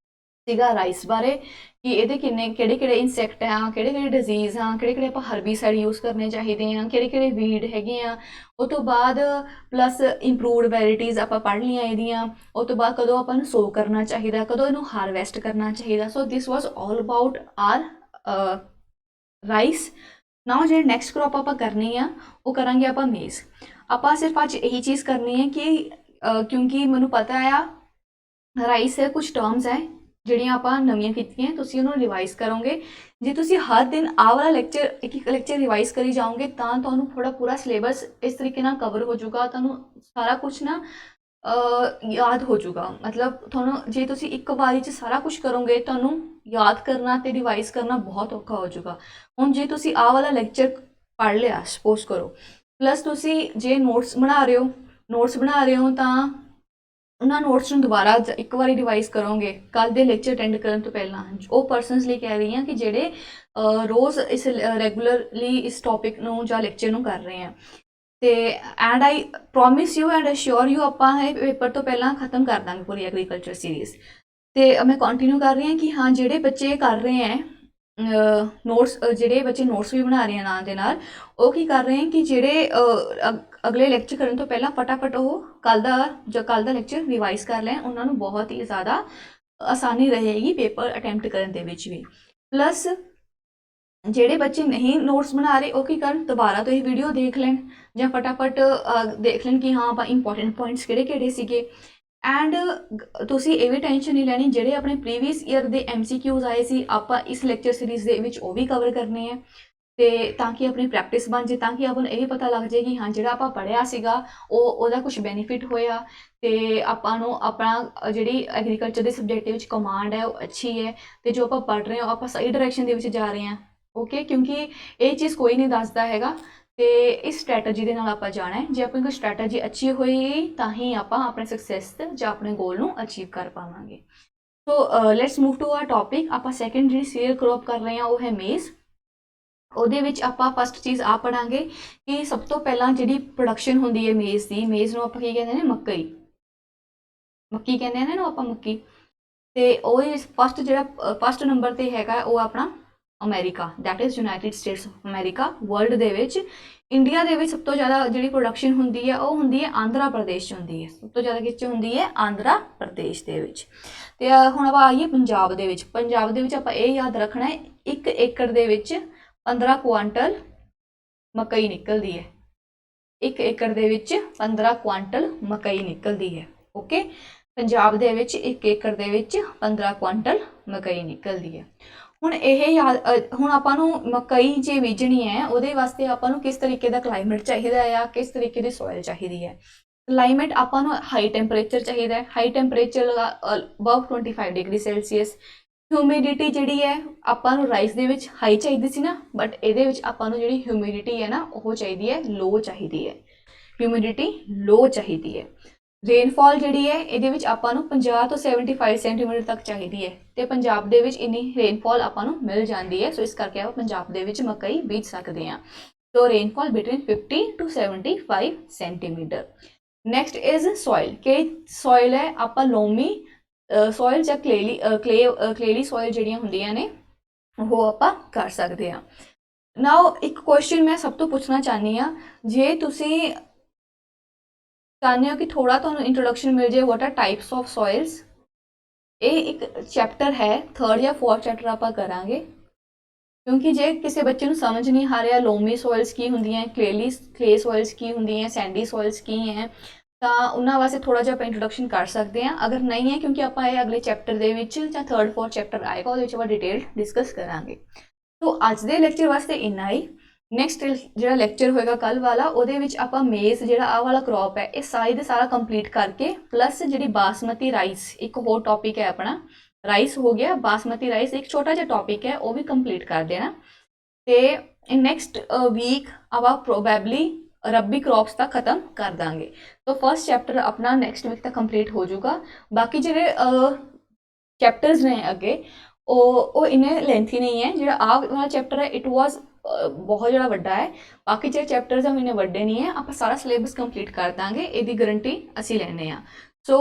S1: ਸੀਗਾ ਰਾਈਸ ਬਾਰੇ ਕਿ ਇਹਦੇ ਕਿਹੜੇ ਇਨਸੈਕਟ ਆ, ਕਿਹੜੇ ਡਿਜ਼ੀਜ਼ ਆ, ਕਿਹੜੇ ਆਪਾਂ ਹਰਬੀਸਾਈਡ ਯੂਜ਼ ਕਰਨੇ ਚਾਹੀਦੇ ਆ, ਕਿਹੜੇ ਵੀਡ ਹੈਗੇ ਆ। ਉਹ ਤੋਂ ਬਾਅਦ ਪਲੱਸ ਇੰਪਰੂਵਡ ਵੈਰਾਈਟੀਜ਼ ਆਪਾਂ ਪੜ੍ਹ ਲਈਆਂ ਇਹਦੀਆਂ। ਉਹ ਤੋਂ ਬਾਅਦ ਕਦੋਂ ਆਪਾਂ ਨੂੰ ਸੋ ਕਰਨਾ ਚਾਹੀਦਾ, ਕਦੋਂ ਇਹਨੂੰ ਹਾਰਵੈਸਟ ਕਰਨਾ ਚਾਹੀਦਾ। ਸੋ ਦਿਸ ਵਾਜ਼ ਆਲ ਅਬਾਊਟ ਆਰ ਰਾਈਸ। ਨਾਓ ਜਿਹੜੇ ਨੈਕਸਟ ਕ੍ਰੌਪ ਆਪਾਂ ਕਰਨੀ ਆ ਉਹ ਕਰਾਂਗੇ ਆਪਾਂ ਮੇਜ਼। ਆਪਾਂ ਸਿਰਫ ਅੱਜ ਇਹੀ ਚੀਜ਼ ਕਰਨੀ ਹੈ ਕਿ ਕਿਉਂਕਿ ਮੈਨੂੰ ਪਤਾ ਆ ਰਾਈਸ ਹੈ ਕੁਝ ਟਰਮਸ ਹੈ ਜਿਹੜੀਆਂ ਆਪਾਂ ਨਵੀਆਂ ਕੀਤੀਆਂ, ਤੁਸੀਂ ਉਹਨੂੰ ਰਿਵਾਈਜ਼ ਕਰੋਗੇ। ਜੇ ਤੁਸੀਂ ਹਰ ਦਿਨ ਆਹ ਵਾਲਾ ਇੱਕ ਲੈਕਚਰ ਰਿਵਾਈਜ਼ ਕਰੀ ਜਾਓਗੇ ਤਾਂ ਤੁਹਾਨੂੰ ਥੋੜਾ ਪੂਰਾ ਸਿਲੇਬਸ ਇਸ ਤਰੀਕੇ ਨਾਲ ਕਵਰ ਹੋ ਜਾਊਗਾ, ਤੁਹਾਨੂੰ ਸਾਰਾ ਕੁਝ ਨਾ ਯਾਦ ਹੋ ਜਾਊਗਾ। ਮਤਲਬ ਤੁਹਾਨੂੰ ਜੇ ਤੁਸੀਂ ਇੱਕ ਵਾਰੀ 'ਚ ਸਾਰਾ ਕੁਝ ਕਰੋਗੇ ਤੁਹਾਨੂੰ ਯਾਦ ਕਰਨਾ ਤੇ ਰਿਵਾਈਜ਼ ਕਰਨਾ ਬਹੁਤ ਔਖਾ ਹੋ ਜਾਊਗਾ। ਹੁਣ ਜੇ ਤੁਸੀਂ ਆਹ ਵਾਲਾ ਲੈਕਚਰ ਪੜ੍ਹ ਲਿਆ ਸਪੋਜ਼ ਕਰੋ, ਪਲੱਸ ਤੁਸੀਂ ਜੇ ਨੋਟਸ ਬਣਾ ਰਹੇ ਹੋ ਤਾਂ ਉਹਨਾਂ ਨੋਟਸ ਨੂੰ ਦੁਬਾਰਾ ਇੱਕ ਵਾਰੀ ਰਿਵਾਈਜ਼ ਕਰੋਗੇ ਕੱਲ੍ਹ ਦੇ ਲੈਕਚਰ ਅਟੈਂਡ ਕਰਨ ਤੋਂ ਪਹਿਲਾਂ। ਉਹ ਪਰਸਨਸ ਲਈ ਕਹਿ ਰਹੀ ਹਾਂ ਕਿ ਜਿਹੜੇ ਰੋਜ਼ ਇਸ ਰੈਗੂਲਰਲੀ ਇਸ ਟੌਪਿਕ ਨੂੰ ਜਾਂ ਲੈਕਚਰ ਨੂੰ ਕਰ ਰਹੇ ਆ। ਤੇ and I promise you and assure you ਆਪਾਂ ਇਹ ਪੇਪਰ ਤੋਂ ਪਹਿਲਾਂ ਖਤਮ ਕਰ ਦਾਂਗੇ ਪੂਰੀ ਐਗਰੀਕਲਚਰ ਸੀਰੀਜ਼। ਤੇ ਮੈਂ ਕੰਟੀਨਿਊ ਕਰ ਰਹੀ ਹਾਂ ਕਿ ਹਾਂ ਜਿਹੜੇ ਬੱਚੇ ਕਰ ਰਹੇ ਹੈ ਜਿਹੜੇ ਬੱਚੇ ਨੋਟਸ ਵੀ ਬਣਾ ਰਹੇ ਆ ਨਾਲ ਦੇ ਨਾਲ, ਉਹ ਕੀ ਕਰ ਰਹੇ ਹੈ ਕਿ ਜਿਹੜੇ ਅਗਲੇ ਲੈਕਚਰ ਕਰਨ ਤੋਂ ਪਹਿਲਾਂ ਫਟਾਫਟ ਉਹ ਕੱਲ੍ਹ ਦਾ ਲੈਕਚਰ ਰਿਵਾਈਜ਼ ਕਰ ਲੈਣ, ਉਹਨਾਂ ਨੂੰ ਬਹੁਤ ਹੀ ਜ਼ਿਆਦਾ ਆਸਾਨੀ ਰਹੇਗੀ ਪੇਪਰ ਅਟੈਂਪਟ ਕਰਨ ਦੇ ਵਿੱਚ ਵੀ। ਪਲੱਸ ਜਿਹੜੇ ਬੱਚੇ ਨਹੀਂ ਨੋਟਸ ਬਣਾ ਰਹੇ ਉਹ ਕੀ ਕਰਨ, ਦੁਬਾਰਾ ਤੋਂ ਇਹ ਵੀਡੀਓ ਦੇਖ ਲੈਣ ਜਾਂ ਫਟਾਫਟ ਦੇਖ ਲੈਣ ਕਿ ਹਾਂ ਆਪਾਂ ਇੰਪੋਰਟੈਂਟ ਪੁਆਇੰਟਸ ਕਿਹੜੇ ਸੀਗੇ। ਐਂਡ ਤੁਸੀਂ ਇਹ ਵੀ ਟੈਨਸ਼ਨ ਨਹੀਂ ਲੈਣੀ, ਜਿਹੜੇ ਆਪਣੇ ਪ੍ਰੀਵੀਅਸ ਈਅਰ ਦੇ MCQs ਆਏ ਸੀ ਆਪਾਂ ਇਸ ਲੈਕਚਰ ਸੀਰੀਜ਼ ਦੇ ਵਿੱਚ ਉਹ ਵੀ ਕਵਰ ਕਰਨੇ ਆ। ਤੇ ਤਾਂ ਕਿ ਆਪਣੀ ਪ੍ਰੈਕਟਿਸ ਬਣ ਜੇ, ਤਾਂ ਕਿ ਆਪਾਂ ਨੂੰ ਇਹ ਪਤਾ ਲੱਗ ਜੇ ਕਿ ਹਾਂ ਜਿਹੜਾ ਆਪਾਂ ਪੜ੍ਹਿਆ ਸੀਗਾ ਉਹਦਾ ਕੁਝ ਬੈਨੀਫਿਟ ਹੋਇਆ ਤੇ ਆਪਾਂ ਨੂੰ ਆਪਣਾ ਜਿਹੜੀ ਐਗਰੀਕਲਚਰ ਦੇ ਸਬਜੈਕਟ ਦੇ ਵਿੱਚ ਕਮਾਂਡ ਹੈ ਉਹ ਅੱਛੀ ਹੈ ਤੇ ਜੋ ਆਪਾਂ ਪੜ੍ਹ ਰਹੇ ਹਾਂ ਆਪਾਂ ਸਹੀ ਡਾਇਰੈਕਸ਼ਨ ਦੇ ਵਿੱਚ ਜਾ ਰਹੇ ਹਾਂ। ਓਕੇ, ਕਿਉਂਕਿ ਇਹ ਚੀਜ਼ ਕੋਈ ਨਹੀਂ ਦੱਸਦਾ ਹੈਗਾ ਤੇ ਇਸ ਸਟ੍ਰੈਟਜੀ ਦੇ ਨਾਲ ਆਪਾਂ ਜਾਣਾ ਹੈ। ਜੇ ਆਪਣੀ ਕੋਈ ਸਟ੍ਰੈਟਜੀ ਅੱਛੀ ਹੋਏਗੀ ਤਾਂ ਹੀ ਆਪਾਂ ਆਪਣੇ ਸਕਸੈਸ ਜਾਂ ਆਪਣੇ ਗੋਲ ਨੂੰ ਅਚੀਵ ਕਰ ਪਾਵਾਂਗੇ। So let's move to our topic. ਆਪਾਂ ਸੈਕਿੰਡ ਜਿਹੜੀ ਸੀਰੀਅਲ ਕ੍ਰੌਪ ਕਰ ਰਹੇ ਹਾਂ ਉਹ ਹੈ ਮੇਜ਼। ਉਹਦੇ ਵਿੱਚ ਆਪਾਂ ਫਸਟ ਚੀਜ਼ ਆ ਪੜਾਂਗੇ ਕਿ ਸਭ ਤੋਂ ਪਹਿਲਾਂ ਜਿਹੜੀ ਪ੍ਰੋਡਕਸ਼ਨ ਹੁੰਦੀ ਹੈ ਮੇਜ਼ ਦੀ, ਮੇਜ਼ ਨੂੰ ਆਪਾਂ ਕੀ ਕਹਿੰਦੇ ਨੇ, ਮੱਕੀ। ਮੱਕੀ ਕਹਿੰਦੇ ਨੇ ਨਾ ਆਪਾਂ, ਮੱਕੀ। ਤੇ ਉਹ ਫਸਟ ਜਿਹੜਾ ਫਸਟ ਨੰਬਰ ਤੇ ਹੈਗਾ ਉਹ ਆਪਣਾ America, that is United States of America. World ਦੇ ਵਿੱਚ ਇੰਡੀਆ ਦੇ ਵਿੱਚ ਸਭ ਤੋਂ ਜ਼ਿਆਦਾ ਜਿਹੜੀ ਪ੍ਰੋਡਕਸ਼ਨ ਹੁੰਦੀ ਹੈ ਉਹ ਹੁੰਦੀ ਹੈ ਆਂਧਰਾ ਪ੍ਰਦੇਸ਼ 'ਚ ਹੁੰਦੀ ਹੈ, ਸਭ ਤੋਂ ਜ਼ਿਆਦਾ ਕਿੱਥੇ ਹੁੰਦੀ ਹੈ, ਆਂਧਰਾ ਪ੍ਰਦੇਸ਼ ਦੇ ਵਿੱਚ। ਤੇ ਹੁਣ ਆਪਾਂ ਆਈਏ ਪੰਜਾਬ ਦੇ ਵਿੱਚ। ਪੰਜਾਬ ਦੇ ਵਿੱਚ ਆਪਾਂ ਇਹ ਯਾਦ ਰੱਖਣਾ ਹੈ 1 ਏਕੜ ਦੇ ਵਿੱਚ 15 ਕੁਆਂਟਲ ਮਕਈ ਨਿਕਲਦੀ ਹੈ। 1 ਏਕੜ ਦੇ ਵਿੱਚ 15 ਕੁਆਂਟਲ ਮਕਈ ਨਿਕਲਦੀ ਹੈ। ਓਕੇ, ਪੰਜਾਬ ਦੇ ਵਿੱਚ 1 ਏਕੜ ਦੇ ਵਿੱਚ 15 ਕੁਆਂਟਲ ਮਕਈ ਨਿਕਲਦੀ ਹੈ। ਹੁਣ ਇਹ ਹੁਣ ਆਪਾਂ ਨੂੰ ਮਕਈ ਜੇ ਬੀਜਣੀ ਹੈ ਉਹਦੇ ਵਾਸਤੇ ਆਪਾਂ ਨੂੰ ਕਿਸ ਤਰੀਕੇ ਦਾ ਕਲਾਈਮੇਟ ਚਾਹੀਦਾ ਆ, ਕਿਸ ਤਰੀਕੇ ਦੀ ਸੋਇਲ ਚਾਹੀਦੀ ਹੈ। ਕਲਾਈਮੇਟ ਆਪਾਂ ਨੂੰ ਹਾਈ ਟੈਂਪਰੇਚਰ ਚਾਹੀਦਾ ਹੈ, high temperature above 25 degree Celsius. Humidity ਜਿਹੜੀ ਹੈ ਆਪਾਂ ਨੂੰ ਰਾਈਸ ਦੇ ਵਿੱਚ ਹਾਈ ਚਾਹੀਦੀ ਸੀ ਨਾ, ਬਟ ਇਹਦੇ ਵਿੱਚ ਆਪਾਂ ਨੂੰ ਜਿਹੜੀ ਹਿਊਮਿਡਿਟੀ ਹੈ ਨਾ ਉਹ ਚਾਹੀਦੀ ਹੈ, ਲੋ ਚਾਹੀਦੀ ਹੈ। ਹਿਊਮਿਡਿਟੀ ਲੋ ਚਾਹੀਦੀ ਹੈ। ਰੇਨਫਾਲ ਜਿਹੜੀ ਹੈ ਇਹਦੇ ਵਿੱਚ ਆਪਾਂ ਨੂੰ 50 ਤੋਂ 75 ਸੈਂਟੀਮੀਟਰ ਤੱਕ ਚਾਹੀਦੀ ਹੈ ਤੇ ਪੰਜਾਬ ਦੇ ਵਿੱਚ ਇੰਨੀ ਰੇਨਫਾਲ ਆਪਾਂ ਨੂੰ ਮਿਲ ਜਾਂਦੀ ਹੈ। ਸੋ ਇਸ ਕਰਕੇ ਆਪਾਂ ਪੰਜਾਬ ਦੇ ਵਿੱਚ ਮਕਈ ਬੀਜ ਸਕਦੇ ਹਾਂ। So rainfall between 50 to 75 centimetre. Next is soil. ਕਿ ਸੋਇਲ ਹੈ ਆਪਾਂ ਲੋਮੀ ਸੋਇਲ ਜਾਂ ਕਲੇਲੀ ਸੋਇਲ ਜਿਹੜੀਆਂ ਹੁੰਦੀਆਂ ਨੇ ਉਹ ਆਪਾਂ ਕਰ ਸਕਦੇ ਹਾਂ। ਨਾਓ ਇੱਕ ਕੁਐਸਚਨ ਮੈਂ ਸਭ ਤੋਂ ਪੁੱਛਣਾ ਚਾਹੁੰਦੀ ਹਾਂ, ਜੇ ਤੁਸੀਂ ਚਾਹੁੰਦੇ ਹੋ ਕਿ ਥੋੜਾ ਤੁਹਾਨੂੰ ਇੰਟਰੋਡਕਸ਼ਨ ਮਿਲ ਜਾਏ ਵਾਟ ਆਰ ਟਾਈਪਸ ਆਫ ਸੋਇਲਸ, ਇਹ ਇੱਕ ਚੈਪਟਰ ਹੈ 3rd ਜਾਂ 4th ਚੈਪਟਰ ਆਪਾਂ ਕਰਾਂਗੇ। ਕਿਉਂਕਿ ਜੇ ਕਿਸੇ ਬੱਚੇ ਨੂੰ ਸਮਝ ਨਹੀਂ ਆ ਰਿਹਾ ਲੋਮੀ ਸੋਇਲਸ ਕੀ ਹੁੰਦੀਆਂ, ਕਲੇ ਸੋਇਲਸ ਕੀ ਹੁੰਦੀਆਂ, ਸੈਂਡੀ ਸੋਇਲਸ ਕੀ ਹੈ, ਤਾਂ ਉਹਨਾਂ ਵਾਸਤੇ ਥੋੜਾ ਜਿਹਾ ਆਪਾਂ ਇੰਟਰੋਡਕਸ਼ਨ ਕਰ ਸਕਦੇ ਹਾਂ। ਅਗਰ ਨਹੀਂ ਹੈ, ਕਿਉਂਕਿ ਆਪਾਂ ਇਹ ਅਗਲੇ ਚੈਪਟਰ ਦੇ ਵਿੱਚ ਜਾਂ 3rd 4th ਚੈਪਟਰ ਆਏਗਾ ਉਹਦੇ ਵਿੱਚ ਆਪਾਂ ਡਿਟੇਲ ਡਿਸਕਸ ਕਰਾਂਗੇ। ਸੋ ਅੱਜ ਦੇ ਲੈਕਚਰ ਵਾਸਤੇ ਇੰਨਾ ਹੀ। ਨੈਕਸਟ ਜਿਹੜਾ ਲੈਕਚਰ ਹੋਏਗਾ ਕੱਲ ਵਾਲਾ ਉਹਦੇ ਵਿੱਚ ਆਪਾਂ ਮੇਜ਼ ਜਿਹੜਾ ਆਹ ਵਾਲਾ ਕ੍ਰੌਪ ਹੈ ਇਹ ਸਾਰੀ ਦੇ ਸਾਰਾ ਕੰਪਲੀਟ ਕਰਕੇ ਪਲੱਸ ਜਿਹੜੀ ਬਾਸਮਤੀ ਰਾਈਸ, ਇੱਕ ਹੋਰ ਟੌਪਿਕ ਹੈ ਆਪਣਾ, ਰਾਈਸ ਹੋ ਗਿਆ, ਬਾਸਮਤੀ ਰਾਈਸ ਇੱਕ ਛੋਟਾ ਜਿਹਾ ਟੌਪਿਕ ਹੈ ਉਹ ਵੀ ਕੰਪਲੀਟ ਕਰ ਦੇਣਾ। ਤੇ ਨੈਕਸਟ ਵੀਕ ਆਪਾਂ ਪ੍ਰੋਬੈਬਲੀ ਰੱਬੀ ਕ੍ਰੌਪਸ ਤੱਕ ਖਤਮ ਕਰ ਦਾਂਗੇ। तो फर्स्ट चैप्टर अपना नेक्स्ट वीक तक कंप्लीट हो जाऊगा। बाकी ਜਿਹੜੇ ਚੈਪਟਰਸ ਨੇ ਅੱਗੇ ਉਹ ਇੰਨੇ ਲੈਂਥੀ ਨਹੀਂ ਹੈ। ਜਿਹੜਾ ਆਹ ਵਾਲਾ ਚੈਪਟਰ ਹੈ ਇਟ ਵਾਸ ਬਹੁਤ ਜਿਹੜਾ ਵੱਡਾ ਹੈ। ਬਾਕੀ ਜਿਹੜੇ ਚੈਪਟਰਸ ਆ ਇੰਨੇ ਵੱਡੇ ਨਹੀਂ ਹੈ। ਆਪਾਂ ਸਾਰਾ ਸਿਲੇਬਸ ਕੰਪਲੀਟ ਕਰ ਦਾਂਗੇ, ਇਹਦੀ ਗਰੰਟੀ ਅਸੀਂ ਲੈਣੇ ਆ। So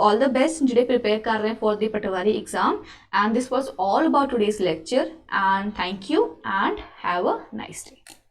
S1: all the best ਜਿਹੜੇ prepare ਕਰ ਰਹੇ for the Patwari exam, and this was all about today's lecture, and thank you and have a nice day.